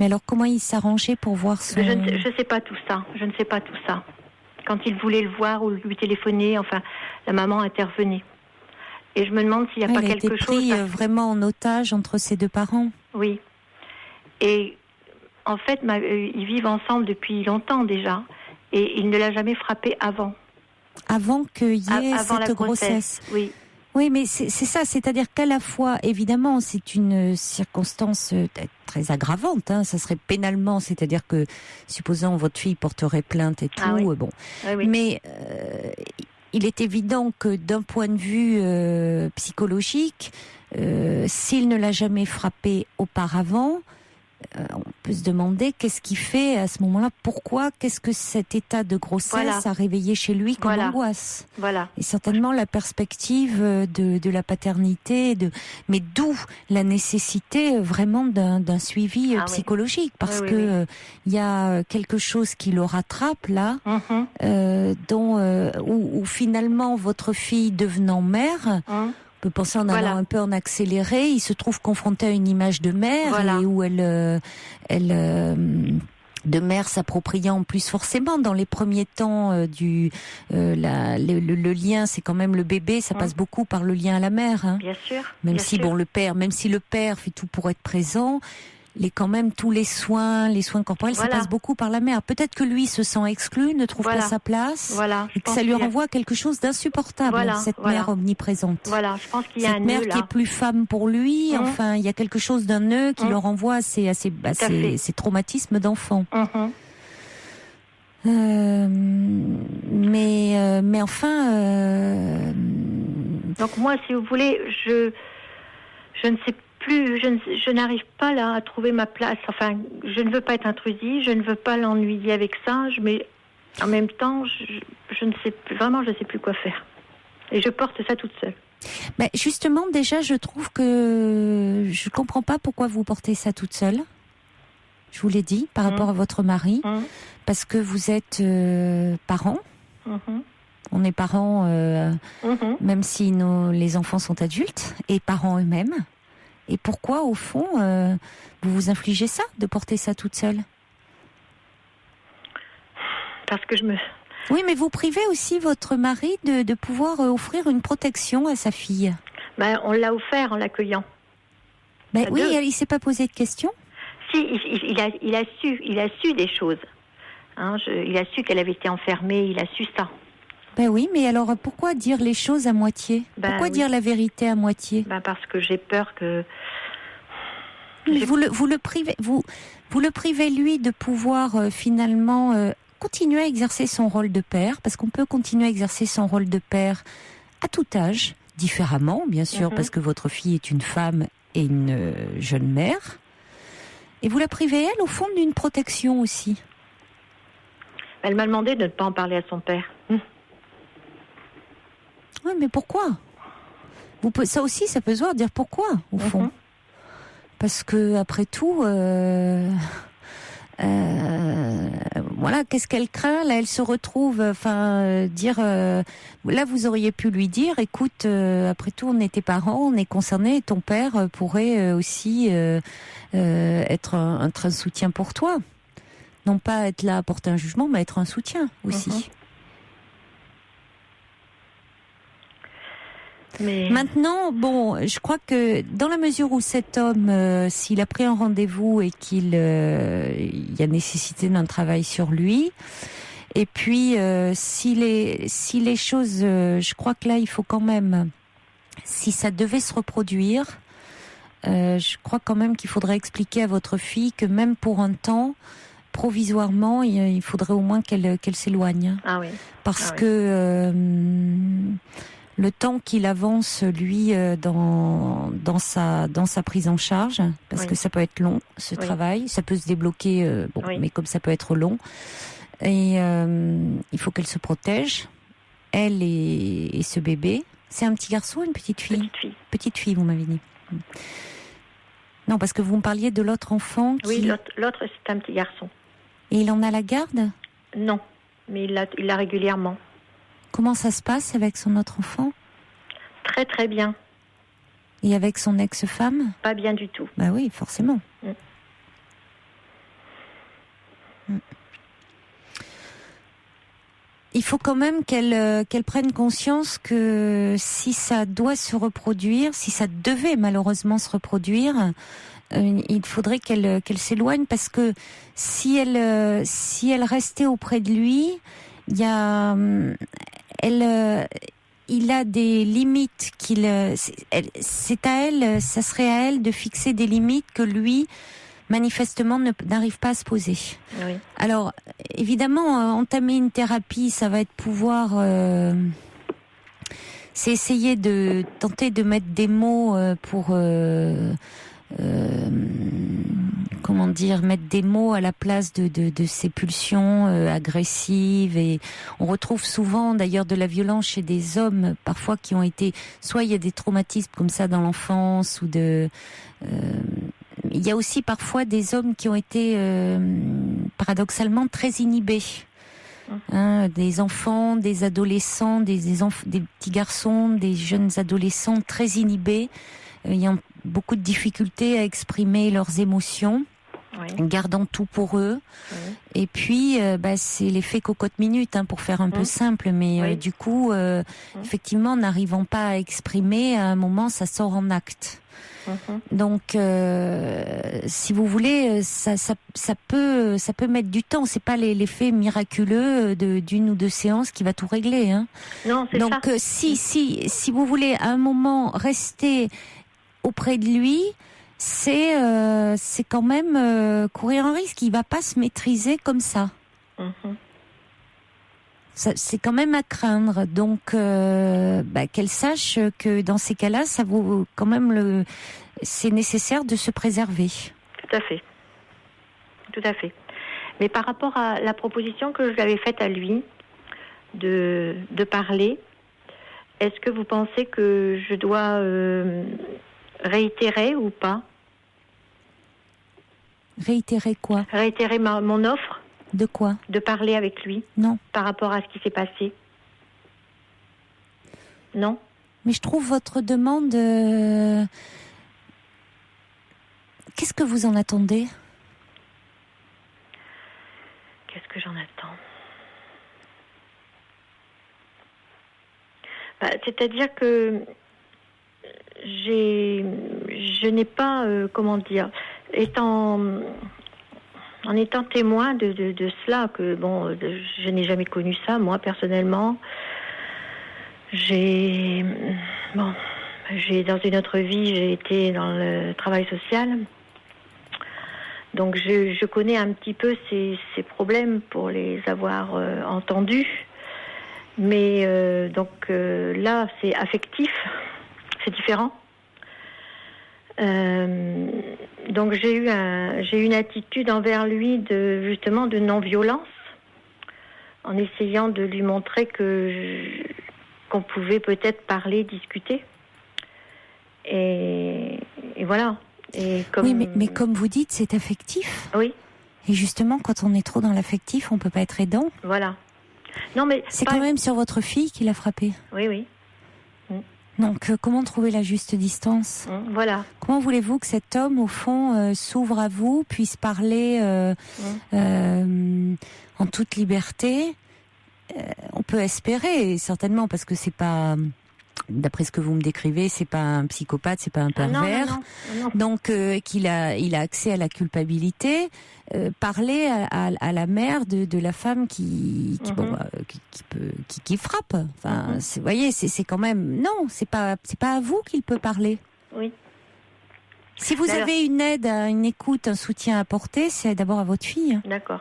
Mais alors, comment il s'arrangeait pour voir son... Je ne sais pas tout ça, Quand il voulait le voir ou lui téléphoner, enfin, la maman intervenait. Et je me demande s'il n'y a pas quelque chose... Il a été pris vraiment en otage entre ses deux parents. Oui. Et en fait, ils vivent ensemble depuis longtemps déjà. Et il ne l'a jamais frappé avant. Avant qu'il y ait cette grossesse. Oui. Oui, mais c'est ça, c'est-à-dire qu'à la fois, évidemment, c'est une circonstance très aggravante, hein, ça serait pénalement, c'est-à-dire que, supposons votre fille porterait plainte et tout, bon. Oui. Mais il est évident que d'un point de vue psychologique, s'il ne l'a jamais frappé auparavant, on peut se demander qu'est-ce qu'il fait à ce moment-là, pourquoi, qu'est-ce que cet état de grossesse a réveillé chez lui comme angoisse. Voilà. Et certainement la perspective de la paternité, mais d'où la nécessité vraiment d'un suivi psychologique, parce que il y a quelque chose qui le rattrape là, où finalement votre fille devenant mère. On peut penser en allant un peu en accéléré. Il se trouve confronté à une image de mère et où elle de mère s'appropriant plus forcément dans les premiers temps le lien, c'est quand même le bébé, ça passe beaucoup par le lien à la mère. Hein. Bien sûr. Même si le père fait tout pour être présent. Quand même tous les soins corporels, ça passe beaucoup par la mère. Peut-être que lui se sent exclu, ne trouve pas sa place, et que ça lui renvoie quelque chose d'insupportable, cette mère omniprésente. Voilà, je pense qu'il y a un nœud là. Cette mère qui est plus femme pour lui, enfin, il y a quelque chose d'un nœud qui le renvoie à ses traumatismes d'enfant. Mais enfin... Donc moi, si vous voulez, je ne sais plus, je n'arrive pas là à trouver ma place. Enfin, je ne veux pas être intrusive, je ne veux pas l'ennuyer avec ça, mais en même temps, je ne sais plus, vraiment, je ne sais plus quoi faire. Et je porte ça toute seule. Mais justement, déjà, je trouve que je comprends pas pourquoi vous portez ça toute seule. Je vous l'ai dit, par rapport à votre mari, parce que vous êtes parents. On est parents, même si les enfants sont adultes, et parents eux-mêmes. Et pourquoi, au fond, vous vous infligez ça, de porter ça toute seule? Parce que Oui, mais vous privez aussi votre mari de pouvoir offrir une protection à sa fille. On l'a offert en l'accueillant. Oui, il ne s'est pas posé de questions? Si, il a su des choses. Hein, il a su qu'elle avait été enfermée, il a su ça. Oui, mais alors pourquoi dire les choses à moitié? Pourquoi dire la vérité à moitié? Parce que j'ai peur que... Mais vous le privez lui de pouvoir finalement continuer à exercer son rôle de père, parce qu'on peut continuer à exercer son rôle de père à tout âge, différemment bien sûr, parce que votre fille est une femme et une jeune mère, et vous la privez elle au fond d'une protection aussi. Elle m'a demandé de ne pas en parler à son père. Oui, mais pourquoi? Ça aussi, ça peut se voir, dire pourquoi, au fond. Parce que, après tout, Voilà, qu'est-ce qu'elle craint? Là, elle se retrouve, là, vous auriez pu lui dire, écoute, après tout, on était parents, on est concernés, et ton père pourrait aussi être un soutien pour toi. Non pas être là à porter un jugement, mais être un soutien aussi. Mais... Maintenant, bon, je crois que dans la mesure où cet homme, s'il a pris un rendez-vous et qu'il y a nécessité d'un travail sur lui, et puis si les choses, je crois que là, il faut quand même, si ça devait se reproduire, je crois quand même qu'il faudrait expliquer à votre fille que même pour un temps, provisoirement, il faudrait au moins qu'elle s'éloigne. Ah oui. Parce que le temps qu'il avance, lui, dans sa prise en charge, parce que ça peut être long, ce travail, ça peut se débloquer, mais comme ça peut être long, et il faut qu'elle se protège, elle et ce bébé. C'est un petit garçon ou une petite fille? Petite fille. Petite fille, vous m'avez dit. Non, parce que vous me parliez de l'autre enfant qui... Oui, l'autre, c'est un petit garçon. Et il en a la garde? Non, mais il l'a régulièrement. Comment ça se passe avec son autre enfant? Très très bien. Et avec son ex-femme? Pas bien du tout. Bah oui, forcément. Il faut quand même qu'elle prenne conscience que si ça doit se reproduire, si ça devait malheureusement se reproduire, il faudrait qu'elle s'éloigne, parce que si elle restait auprès de lui, il a des limites c'est à elle, ça serait à elle de fixer des limites que lui manifestement n'arrive pas à se poser. Oui. Alors évidemment, entamer une thérapie, ça va être c'est essayer de tenter de mettre des mots pour mettre des mots à la place de ces pulsions agressives. Et on retrouve souvent d'ailleurs de la violence chez des hommes, parfois qui ont été, soit il y a des traumatismes comme ça dans l'enfance, ou il y a aussi parfois des hommes qui ont été paradoxalement très inhibés. Des enfants, des adolescents, des petits garçons, des jeunes adolescents très inhibés, ayant beaucoup de difficultés à exprimer leurs émotions, gardant tout pour eux. Et puis, c'est l'effet cocotte-minute, pour faire un peu simple, mais du coup, effectivement, n'arrivant pas à exprimer, à un moment, ça sort en acte. Donc, si vous voulez, ça peut mettre du temps. C'est pas l'effet miraculeux d'une ou deux séances qui va tout régler. Non, c'est donc, ça. Si vous voulez à un moment rester auprès de lui, c'est quand même courir un risque. Il va pas se maîtriser comme ça. C'est quand même à craindre. Donc, qu'elle sache que dans ces cas-là, ça vaut quand même c'est nécessaire de se préserver. Tout à fait. Tout à fait. Mais par rapport à la proposition que je lui avais faite à lui de parler, est-ce que vous pensez que je dois réitérer ou pas? Réitérer quoi? Réitérer mon offre. De quoi? De parler avec lui. Non. Par rapport à ce qui s'est passé. Non. Mais je trouve votre demande... Qu'est-ce que vous en attendez? Qu'est-ce que j'en attends? C'est-à-dire que je n'ai pas... comment dire... En étant témoin de cela, que je n'ai jamais connu ça, moi, personnellement. Dans une autre vie, j'ai été dans le travail social. Donc, je connais un petit peu ces problèmes pour les avoir entendus. Mais, là, c'est affectif. C'est différent. Donc j'ai eu une attitude envers lui justement de non-violence, en essayant de lui montrer qu'on pouvait peut-être parler, discuter. Et voilà. Et oui, mais comme vous dites, c'est affectif. Oui. Et justement, quand on est trop dans l'affectif, on peut pas être aidant. Voilà. Non, mais c'est quand même sur votre fille qu'il a frappé. Oui. Donc, comment trouver la juste distance ? Voilà. Comment voulez-vous que cet homme, au fond, s'ouvre à vous, puisse parler en toute liberté ? On peut espérer, certainement, parce que c'est pas, d'après ce que vous me décrivez, c'est pas un psychopathe, c'est pas un pervers. Non. Donc, qu'il a accès à la culpabilité. Parler à la mère de la femme qui frappe. Enfin, vous voyez, c'est quand même non, c'est pas à vous qu'il peut parler. Oui. Si vous avez une aide, une écoute, un soutien à apporter, c'est d'abord à votre fille. D'accord.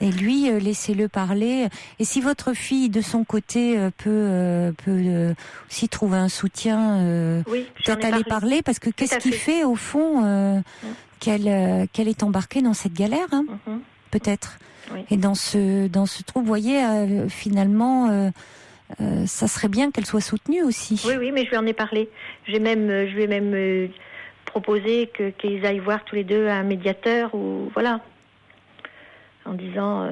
Et lui, laissez-le parler. Et si votre fille, de son côté, peut aussi trouver un soutien, peut-être aller parler, parce que qu'est-ce qui fait, au fond, qu'elle est embarquée dans cette galère, hein, peut-être. Oui. Et dans ce trou, vous voyez, finalement, ça serait bien qu'elle soit soutenue aussi. Oui, mais je lui en ai parlé. Je lui ai même proposé qu'ils aillent voir tous les deux un médiateur, ou voilà. En disant...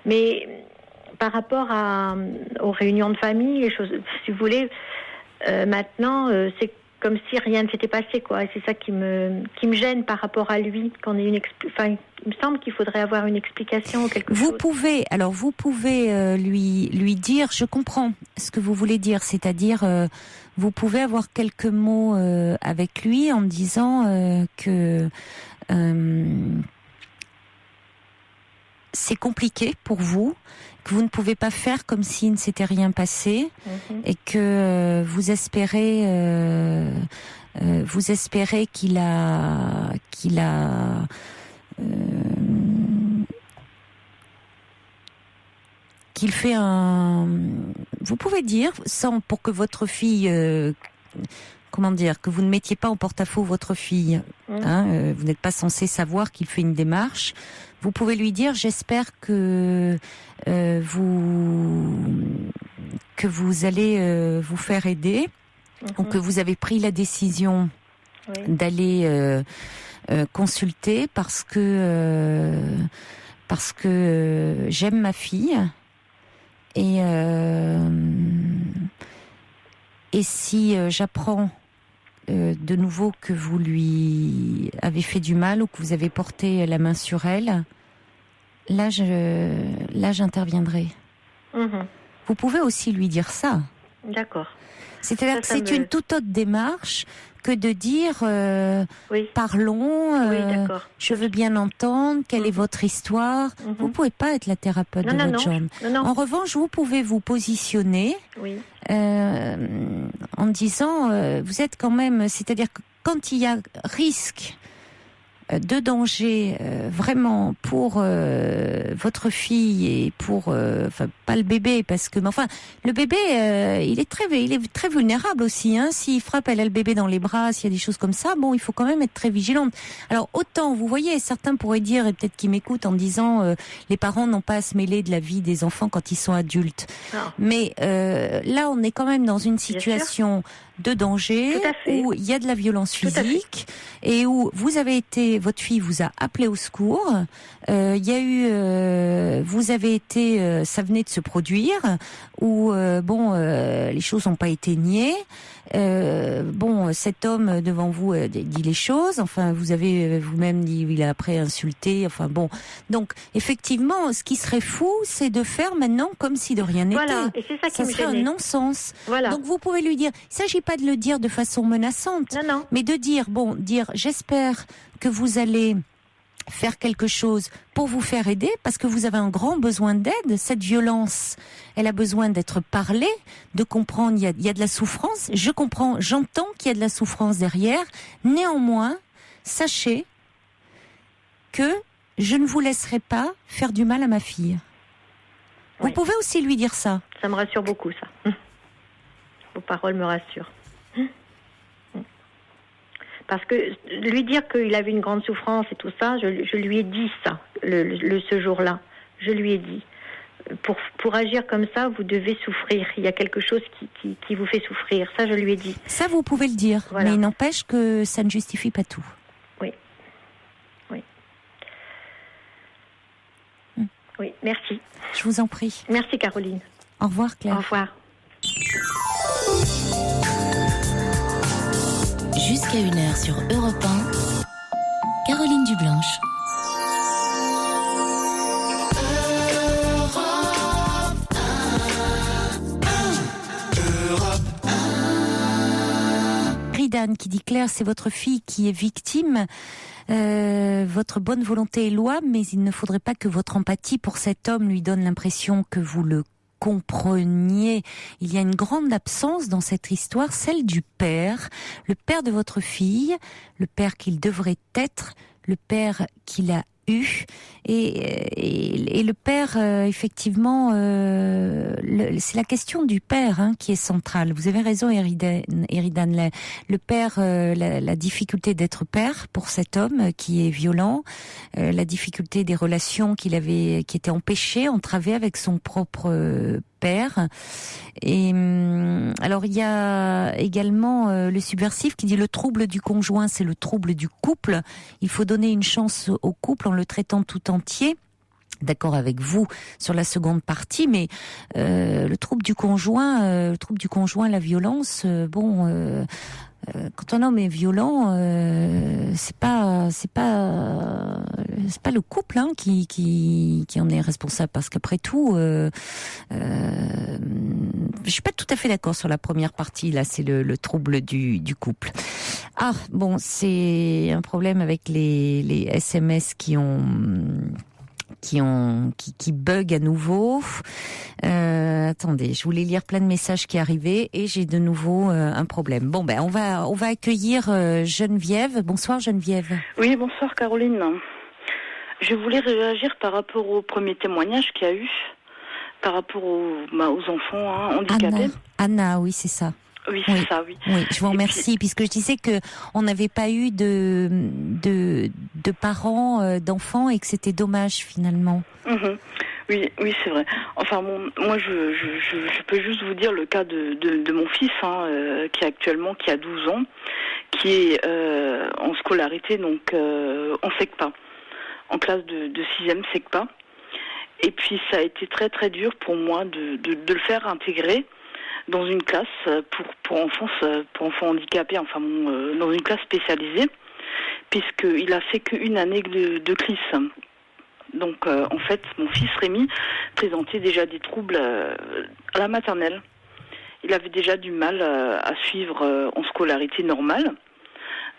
Mais par rapport aux réunions de famille, les choses, si vous voulez, maintenant, c'est comme si rien ne s'était passé, quoi. Et c'est ça qui me gêne par rapport à lui, qu'on ait il me semble qu'il faudrait avoir une explication ou quelque chose. Vous pouvez lui dire, je comprends ce que vous voulez dire, c'est-à-dire, vous pouvez avoir quelques mots avec lui en disant que... c'est compliqué pour vous, que vous ne pouvez pas faire comme s'il ne s'était rien passé, et que vous espérez qu'il fait un... Vous pouvez dire, pour que votre fille... que vous ne mettiez pas en porte-à-faux votre fille. Vous n'êtes pas censé savoir qu'il fait une démarche. Vous pouvez lui dire, j'espère que vous allez vous faire aider, ou que vous avez pris la décision d'aller consulter parce que j'aime ma fille et si j'apprends de nouveau que vous lui avez fait du mal ou que vous avez porté la main sur elle, là j'interviendrai. Vous pouvez aussi lui dire ça. D'accord. C'est-à-dire que c'est une toute autre démarche que de dire parlons, je veux bien entendre, quelle est votre histoire. Vous ne pouvez pas être la thérapeute de votre jeune. Non. En revanche, vous pouvez vous positionner en disant, vous êtes quand même, c'est-à-dire que quand il y a risque de danger vraiment pour votre fille et pour pas le bébé parce que le bébé il est très vulnérable aussi, hein. S'il frappe, elle a le bébé dans les bras, s'il y a des choses comme ça, il faut quand même être très vigilante. Alors autant vous voyez, certains pourraient dire, et peut-être qu'ils m'écoutent en disant les parents n'ont pas à se mêler de la vie des enfants quand ils sont adultes. Mais là on est quand même dans une situation de danger où il y a de la violence physique et où votre fille vous a appelé au secours. Il y a eu, vous avez été, ça venait de se produire, où les choses n'ont pas été niées. Cet homme devant vous dit les choses. Enfin, vous avez vous-même dit il a après insulté. Enfin bon, donc effectivement, ce qui serait fou, c'est de faire maintenant comme si de rien n'était. Voilà, et c'est ça serait un non-sens. Voilà. Donc vous pouvez lui dire. Il s'agit pas de le dire de façon menaçante, mais de dire j'espère que vous allez faire quelque chose pour vous faire aider, parce que vous avez un grand besoin d'aide. Cette violence, elle a besoin d'être parlée, de comprendre, il y a de la souffrance, je comprends, j'entends qu'il y a de la souffrance derrière, néanmoins, sachez que je ne vous laisserai pas faire du mal à ma fille. Vous pouvez aussi lui dire ça. Ça me rassure beaucoup, ça. Vos paroles me rassurent. Parce que lui dire qu'il avait une grande souffrance et tout ça, je lui ai dit ça, ce jour-là. Je lui ai dit, pour agir comme ça, vous devez souffrir. Il y a quelque chose qui vous fait souffrir. Ça, je lui ai dit. Ça, vous pouvez le dire. Voilà. Mais il n'empêche que ça ne justifie pas tout. Oui. Oui, merci. Je vous en prie. Merci Caroline. Au revoir Claire. Au revoir. Jusqu'à 1h sur Europe 1, Caroline Dublanche. Ridane qui dit Claire, c'est votre fille qui est victime. Votre bonne volonté est louable, mais il ne faudrait pas que votre empathie pour cet homme lui donne l'impression que vous le compreniez. Il y a une grande absence dans cette histoire, celle du père, le père de votre fille, le père qu'il devrait être, le père qu'il a eu, et le père, effectivement, c'est la question du père qui est centrale. Vous avez raison, Eridane. Le père, la difficulté d'être père pour cet homme qui est violent, la difficulté des relations qui étaient empêchées, entravées avec son propre père. Et alors il y a également le subversif qui dit le trouble du conjoint, c'est le trouble du couple. Il faut donner une chance au couple en le traitant tout entier. D'accord avec vous sur la seconde partie, mais le trouble du conjoint, la violence, quand un homme est violent, c'est pas le couple qui en est responsable, parce qu'après tout, je suis pas tout à fait d'accord sur la première partie. Là, c'est le trouble du couple. Ah bon, c'est un problème avec les SMS qui bug à nouveau. Attendez, je voulais lire plein de messages qui arrivaient et j'ai de nouveau un problème. Bon, on va accueillir Geneviève. Bonsoir Geneviève. Oui, bonsoir Caroline. Je voulais réagir par rapport au premier témoignage qu'il y a eu, par rapport aux enfants handicapés. Anna, oui, c'est ça. Oui, c'est ça, oui. Oui, je vous remercie, puisque je disais que on n'avait pas eu de parents d'enfants et que c'était dommage finalement. Mm-hmm. Oui, c'est vrai. Enfin bon, moi je peux juste vous dire le cas de mon fils qui a 12 ans, qui est en scolarité, donc en SECPA, en classe de 6e SECPA. Et puis ça a été très très dur pour moi de le faire intégrer dans une classe pour enfants handicapés, dans une classe spécialisée, puisqu'il a fait qu'une année de CLIS. Donc en fait, mon fils Rémi présentait déjà des troubles à la maternelle. Il avait déjà du mal à suivre en scolarité normale.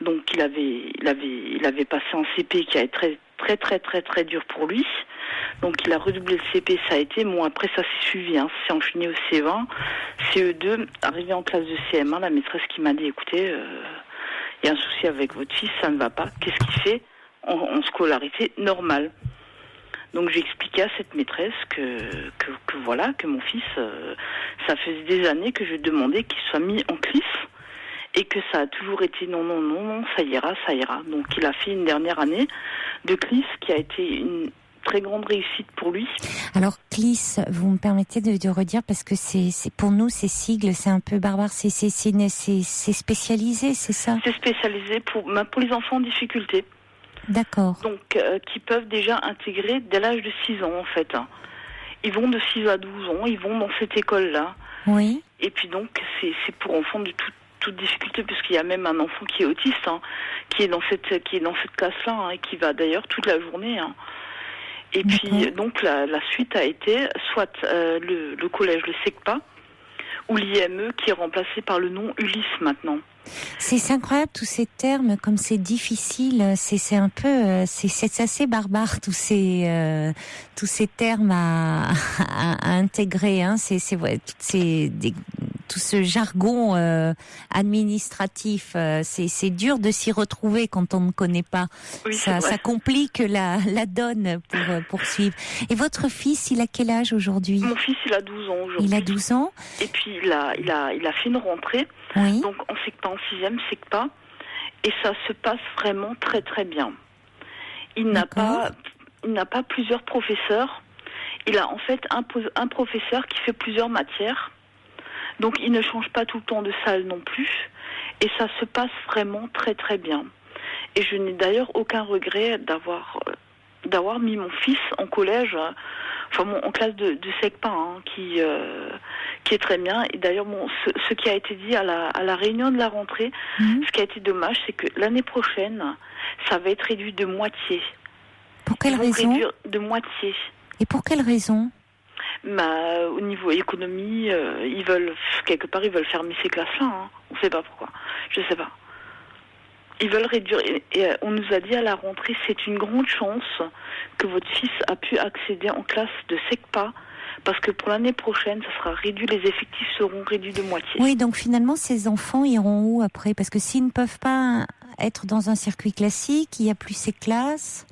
Donc il avait passé un CP qui a été très très très très très dur pour lui. Donc il a redoublé le CP, ça a été. Bon, après ça s'est suivi, c'est enchaîné au CE1, CE2, arrivé en classe de CM1, la maîtresse qui m'a dit écoutez, il y a un souci avec votre fils, ça ne va pas. Qu'est-ce qu'il fait en scolarité normale? Donc j'ai expliqué à cette maîtresse que mon fils, ça faisait des années que je demandais qu'il soit mis en CLIS et que ça a toujours été non, ça ira. Donc il a fait une dernière année de CLIS qui a été une très grande réussite pour lui. Alors CLIS, vous me permettez de redire, parce que c'est pour nous ces sigles, c'est un peu barbare, c'est spécialisé, c'est ça? C'est spécialisé pour les enfants en difficulté. D'accord. Donc qui peuvent déjà intégrer dès l'âge de 6 ans en fait. Ils vont de 6 à 12 ans, ils vont dans cette école-là. Oui. Et puis donc c'est pour enfants de toute difficulté, puisqu'il y a même un enfant qui est autiste, qui est dans cette classe-là, et qui va d'ailleurs toute la journée. Et puis donc la suite a été soit le collège, le SECPA, ou l'IME qui est remplacé par le nom Ulysse maintenant. C'est incroyable tous ces termes, comme c'est difficile, c'est un peu, c'est assez barbare tous ces termes à intégrer, c'est vrai, tout ce jargon administratif, c'est dur de s'y retrouver quand on ne connaît pas. Oui, ça complique la donne pour poursuivre. Et votre fils, il a quel âge aujourd'hui? Mon fils, il a 12 ans aujourd'hui. Il a 12 ans. Et puis il a fait une rentrée. Oui. Donc on SECPA, en 6e SECPA, et ça se passe vraiment très très bien. Il n'a pas plusieurs professeurs. Il a en fait un professeur qui fait plusieurs matières. Donc il ne change pas tout le temps de salle non plus, et ça se passe vraiment très très bien. Et je n'ai d'ailleurs aucun regret d'avoir mis mon fils en collège en classe de SECPA, qui est très bien. Et d'ailleurs, ce qui a été dit à la réunion de la rentrée, ce qui a été dommage, c'est que l'année prochaine, ça va être réduit de moitié. Pour quelle raison ? Réduire de moitié. Et pour quelle raison ? Au niveau économie, ils veulent fermer ces classes-là. On ne sait pas pourquoi. Je ne sais pas. Ils veulent réduire. Et on nous a dit à la rentrée, c'est une grande chance que votre fils a pu accéder en classe de SECPA, parce que pour l'année prochaine, ça sera réduit, les effectifs seront réduits de moitié. Oui, donc finalement, ces enfants iront où après ? Parce que s'ils ne peuvent pas être dans un circuit classique, il n'y a plus ces classes.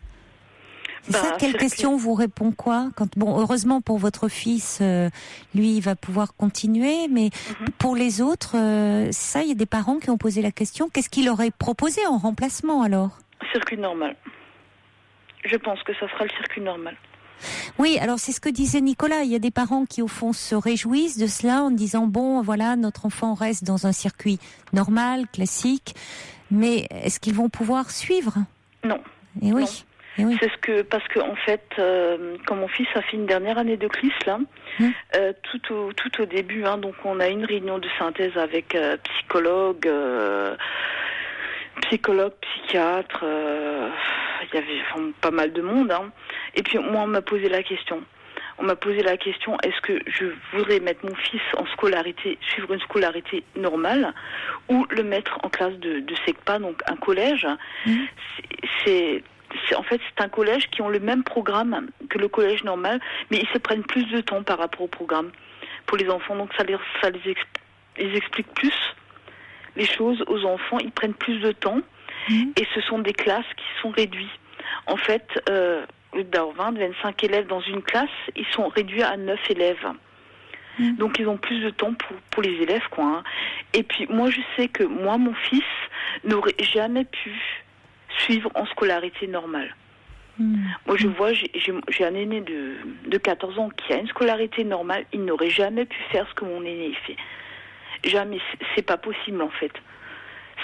Quelle question vous répond quoi ? Heureusement pour votre fils, lui, il va pouvoir continuer, mais pour les autres, il y a des parents qui ont posé la question. Qu'est-ce qu'il aurait proposé en remplacement alors ? Circuit normal. Je pense que ça sera le circuit normal. Oui, alors c'est ce que disait Nicolas. Il y a des parents qui, au fond, se réjouissent de cela en disant, notre enfant reste dans un circuit normal, classique, mais est-ce qu'ils vont pouvoir suivre ? Non. Et oui. Non. Oui. Parce que en fait, quand mon fils a fait une dernière année de CLIS là, tout au début, donc on a une réunion de synthèse avec psychologue, psychiatre, il y avait pas mal de monde, et puis moi on m'a posé la question. Est-ce que je voudrais mettre mon fils en scolarité, suivre une scolarité normale, ou le mettre en classe de SECPA, donc un collège. En fait, c'est un collège qui ont le même programme que le collège normal, mais ils se prennent plus de temps par rapport au programme pour les enfants. Donc ils expliquent plus les choses aux enfants, ils prennent plus de temps, et ce sont des classes qui sont réduites. En fait, d'avoir 25 élèves dans une classe, ils sont réduits à 9 élèves. Donc ils ont plus de temps pour les élèves, quoi. Et puis moi, je sais que mon fils n'aurait jamais pu suivre en scolarité normale. Moi, je vois, j'ai un aîné de 14 ans qui a une scolarité normale, il n'aurait jamais pu faire ce que mon aîné fait. Jamais, c'est pas possible en fait.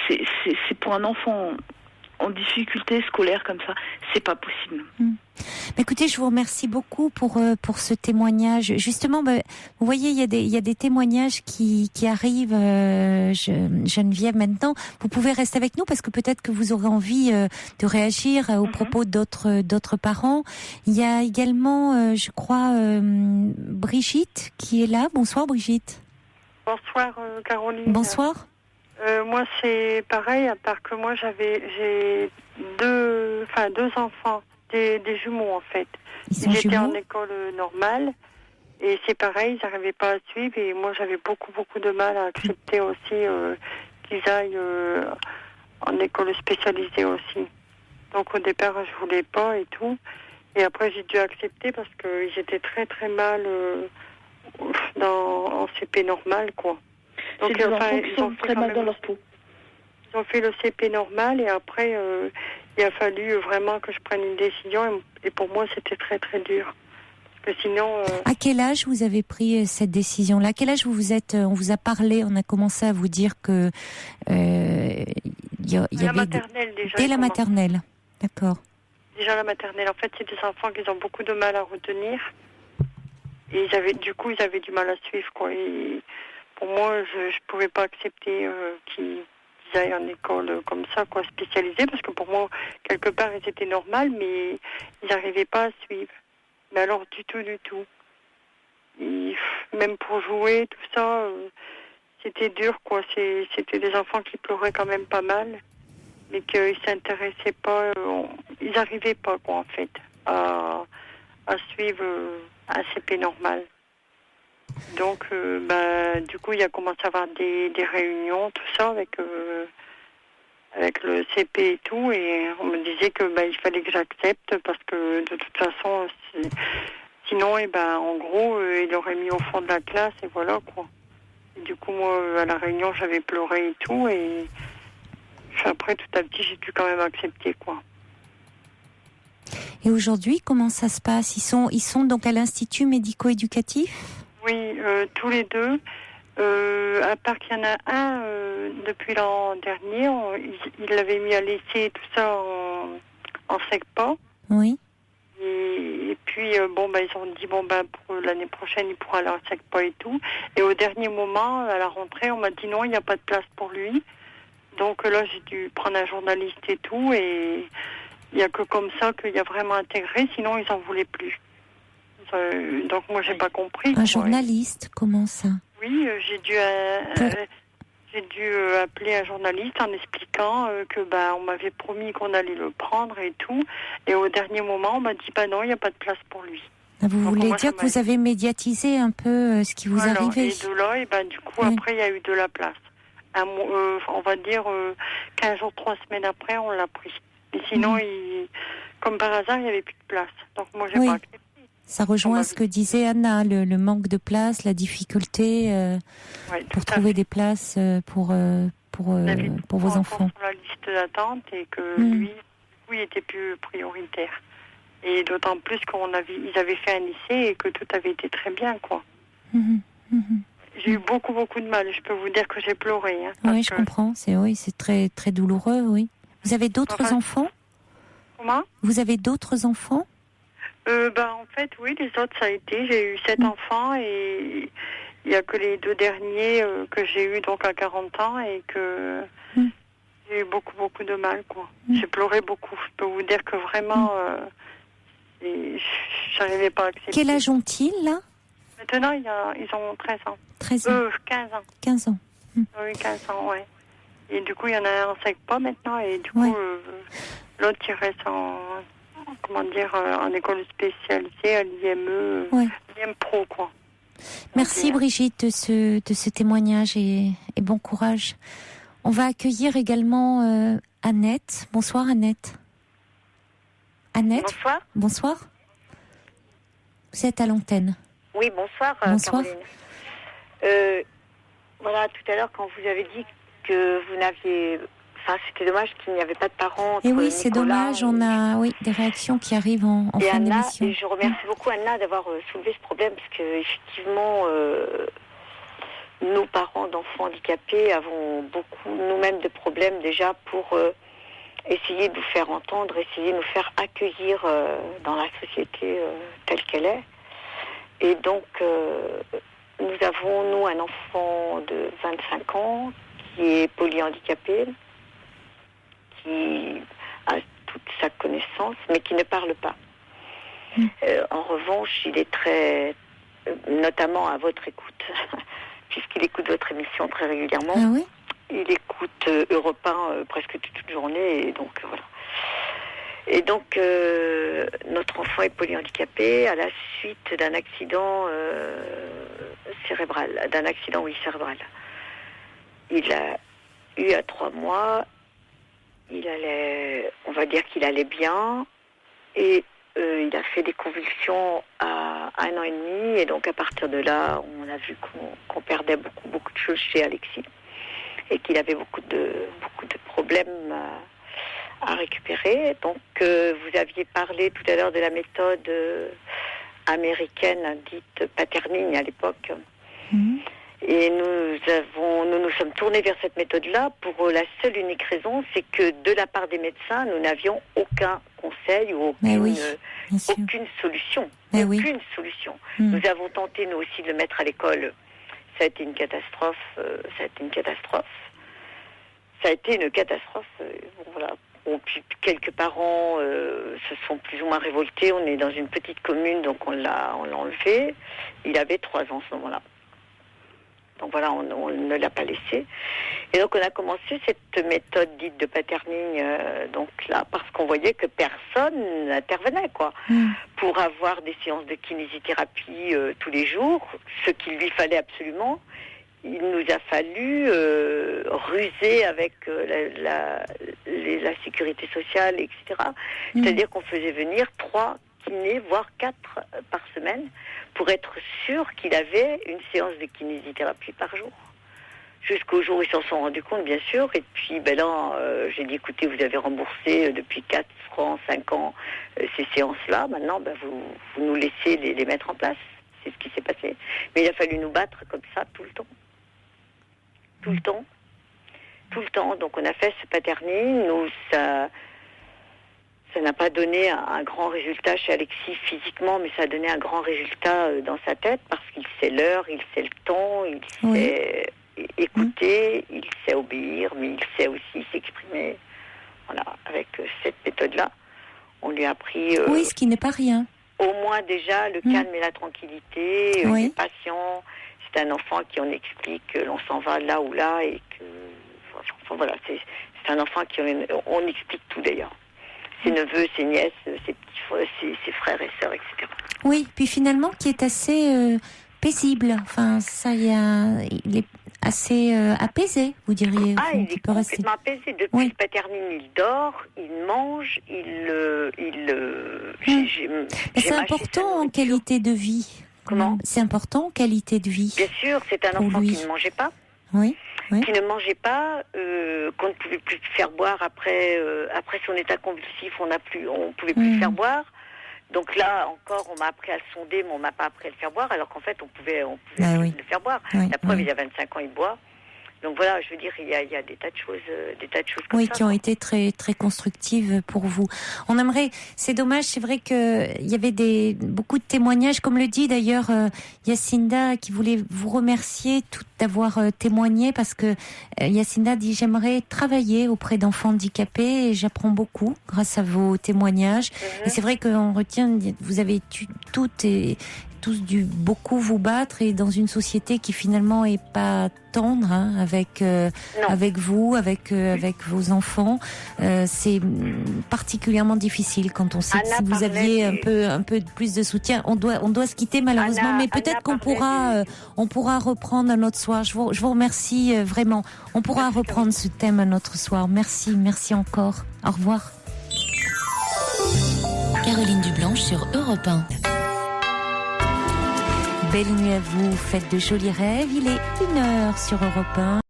C'est pour un enfant en difficulté scolaire comme ça, c'est pas possible. Écoutez, je vous remercie beaucoup pour ce témoignage. Justement, vous voyez, il y a des témoignages qui arrivent, Geneviève, maintenant. Vous pouvez rester avec nous parce que peut-être que vous aurez envie de réagir aux propos d'autres parents. Il y a également, je crois, Brigitte qui est là. Bonsoir, Brigitte. Bonsoir, Caroline. Bonsoir. Moi, c'est pareil, à part que moi, j'ai deux enfants, des jumeaux, en fait. Ils étaient en école normale, et c'est pareil, ils n'arrivaient pas à suivre, et moi, j'avais beaucoup de mal à accepter aussi qu'ils aillent en école spécialisée aussi. Donc, au départ, je voulais pas et tout, et après, j'ai dû accepter parce qu'ils étaient très mal en CP normal, quoi. Donc, c'est des enfants qui sont très mal dans leur peau. Ils ont fait le CP normal et après, il a fallu vraiment que je prenne une décision et pour moi, c'était très dur. Parce que sinon... À quel âge vous avez pris cette décision-là ? À quel âge vous êtes on vous a parlé, on a commencé à vous dire que... y avait la maternelle déjà. Dès la maternelle, d'accord. Déjà la maternelle. En fait, c'est des enfants qui ont beaucoup de mal à retenir. Et ils avaient du mal à suivre, quoi. Et pour moi, je pouvais pas accepter qu'ils aillent en école comme ça, quoi, spécialisée, parce que pour moi, quelque part, ils étaient normaux, mais ils n'arrivaient pas à suivre. Mais alors, du tout. Même pour jouer, tout ça, c'était dur, quoi. C'était des enfants qui pleuraient quand même pas mal, mais qu'ils s'intéressaient pas, ils n'arrivaient pas, quoi, en fait, à suivre un CP normal. Donc, du coup, il a commencé à avoir des réunions, tout ça, avec le CP et tout, et on me disait que il fallait que j'accepte parce que de toute façon, sinon, en gros, il aurait mis au fond de la classe et voilà, quoi. Et du coup, moi, à la réunion, j'avais pleuré et tout, et après, tout à petit, j'ai dû quand même accepter, quoi. Et aujourd'hui, comment ça se passe ? Ils sont donc à l'Institut médico-éducatif ? Oui, tous les deux. À part qu'il y en a un, depuis l'an dernier, il l'avait mis à l'essai et tout ça en SECPA. Oui. Et puis, ils ont dit, pour l'année prochaine, il pourra aller en SECPA et tout. Et au dernier moment, à la rentrée, on m'a dit non, il n'y a pas de place pour lui. Donc là, j'ai dû prendre un journaliste et tout. Et il n'y a que comme ça qu'il y a vraiment intégré, sinon ils n'en voulaient plus. Donc moi, j'ai pas compris. Un journaliste, comment ça? Oui, j'ai dû appeler un journaliste en expliquant que on m'avait promis qu'on allait le prendre et tout. Et au dernier moment, on m'a dit non, il n'y a pas de place pour lui. Vous voulez dire que vous avez médiatisé un peu ce qui vous arrivait? Et de là, du coup, après, il y a eu de la place. On va dire 15 jours, 3 semaines après, on l'a pris. Et sinon, comme par hasard, il n'y avait plus de place. Donc moi, j'ai pas accepté. Ça rejoint ce que disait Anna, le manque de place, la difficulté pour trouver des places pour vos enfants. Sur la liste d'attente et que lui, il était plus prioritaire. Et d'autant plus qu'ils avaient fait un lycée et que tout avait été très bien, quoi. J'ai eu beaucoup, beaucoup de mal. Je peux vous dire que j'ai pleuré. Oui, je comprends. C'est très, très douloureux, oui. Vous avez d'autres enfants? Comment? Vous avez d'autres enfants? En fait, oui, les autres, ça a été. J'ai eu 7 enfants et il n'y a que les 2 derniers que j'ai eu donc à 40 ans et que j'ai eu beaucoup, beaucoup de mal, quoi. J'ai pleuré beaucoup. Je peux vous dire que vraiment, j'arrivais pas à accepter. Quel âge ont-ils, là? Maintenant, ils ont 13 ans. 13 ans. 15 ans. 15 ans. Oui, 15 ans, ouais. Et du coup, il y en a un en SECPA maintenant et du coup, l'autre, il reste en école spécialisée à l'IME, l'IM Pro, quoi. Merci Brigitte de ce témoignage et bon courage. On va accueillir également Annette. Bonsoir Annette. Annette. Bonsoir. Bonsoir. Vous êtes à l'antenne. Oui, bonsoir. Bonsoir. Caroline. Voilà, tout à l'heure quand vous avez dit que vous n'aviez... Enfin, c'était dommage qu'il n'y avait pas de parents. Et oui, c'est dommage. On a des réactions qui arrivent en fin d'émission. Et je remercie beaucoup Anna d'avoir soulevé ce problème parce que effectivement, nous parents d'enfants handicapés avons beaucoup nous-mêmes de problèmes déjà pour essayer de nous faire entendre, essayer de nous faire accueillir dans la société telle qu'elle est. Et donc, nous avons un enfant de 25 ans qui est polyhandicapé, qui a toute sa connaissance, mais qui ne parle pas. En revanche, il est très, notamment à votre écoute, puisqu'il écoute votre émission très régulièrement. Ah oui ? Il écoute Europe 1 presque toute une journée, et donc voilà. Et donc, notre enfant est polyhandicapé à la suite d'un accident cérébral, cérébral. Il a eu à 3 mois, on va dire qu'il allait bien, et il a fait des convulsions à 1 an et demi, et donc à partir de là, on a vu qu'on perdait beaucoup de choses chez Alexis, et qu'il avait beaucoup de problèmes à récupérer. Donc, vous aviez parlé tout à l'heure de la méthode américaine dite Paternine à l'époque. Et nous sommes tournés vers cette méthode-là pour la seule unique raison, c'est que de la part des médecins, nous n'avions aucun conseil ou aucune solution. Aucune solution. Nous avons tenté, nous aussi, de le mettre à l'école. Ça a été une catastrophe. Ça a été une catastrophe. Voilà. Bon, puis quelques parents se sont plus ou moins révoltés. On est dans une petite commune, donc on l'a enlevé. Il avait 3 ans à ce moment-là. Donc voilà, on ne l'a pas laissé. Et donc on a commencé cette méthode dite de Paternine, donc là, parce qu'on voyait que personne n'intervenait, quoi. Pour avoir des séances de kinésithérapie tous les jours, ce qu'il lui fallait absolument, il nous a fallu ruser avec la sécurité sociale, etc. C'est-à-dire qu'on faisait venir 3 kinés, voire 4 par semaine, pour être sûr qu'il avait une séance de kinésithérapie par jour. Jusqu'au jour où ils s'en sont rendus compte, bien sûr. Et puis, là, j'ai dit, écoutez, vous avez remboursé depuis 4 ans, 5 ans ces séances-là. Maintenant, vous nous laissez les mettre en place. C'est ce qui s'est passé. Mais il a fallu nous battre comme ça tout le temps. Tout le temps. Donc, on a fait ce Paternine. Ça Ça n'a pas donné un grand résultat chez Alexis physiquement, mais ça a donné un grand résultat dans sa tête parce qu'il sait l'heure, il sait le temps, il sait écouter, il sait obéir, mais il sait aussi s'exprimer. Voilà, avec cette méthode-là, on lui a appris... oui, ce qui n'est pas rien. Au moins déjà le calme et la tranquillité, il est patient. C'est un enfant qui on explique que l'on s'en va là ou là et que... Enfin, voilà, c'est un enfant qui on explique tout d'ailleurs. Ses neveux, ses nièces, ses frères et sœurs, etc. Oui, puis finalement qui est assez paisible. Enfin, ça il est assez apaisé, vous diriez. Ah, il est complètement apaisé. Depuis le paternine, il dort, il mange, c'est important en qualité de vie. Comment ? C'est important en qualité de vie. Bien sûr, c'est un enfant qui ne mangeait pas. Oui. Qui ne mangeait pas, qu'on ne pouvait plus faire boire après son état convulsif, on pouvait plus le faire boire. Donc là encore, on m'a appris à le sonder, mais on m'a pas appris à le faire boire, alors qu'en fait on pouvait le faire boire. La preuve, il y a 25 ans, il boit. Donc voilà, je veux dire, il y a des tas de choses comme ça. Oui, qui ont été très très constructives pour vous. On aimerait, c'est dommage, c'est vrai que il y avait beaucoup de témoignages, comme le dit d'ailleurs Yacinda, qui voulait vous remercier toutes d'avoir témoigné, parce que Yacinda dit: j'aimerais travailler auprès d'enfants handicapés et j'apprends beaucoup grâce à vos témoignages. Et c'est vrai qu'on retient, vous avez toutes et tous dû beaucoup vous battre, et dans une société qui finalement est pas tendre avec vous, avec vos enfants. C'est particulièrement difficile quand on sait que si vous aviez un peu plus de soutien. On doit se quitter malheureusement, mais peut-être qu'on pourra reprendre un autre soir. Je vous remercie vraiment. On pourra reprendre ce thème un autre soir. Merci encore. Au revoir. Caroline Dublanche sur Europe 1. Belle nuit à vous, faites de jolis rêves, il est 1h sur Europe 1.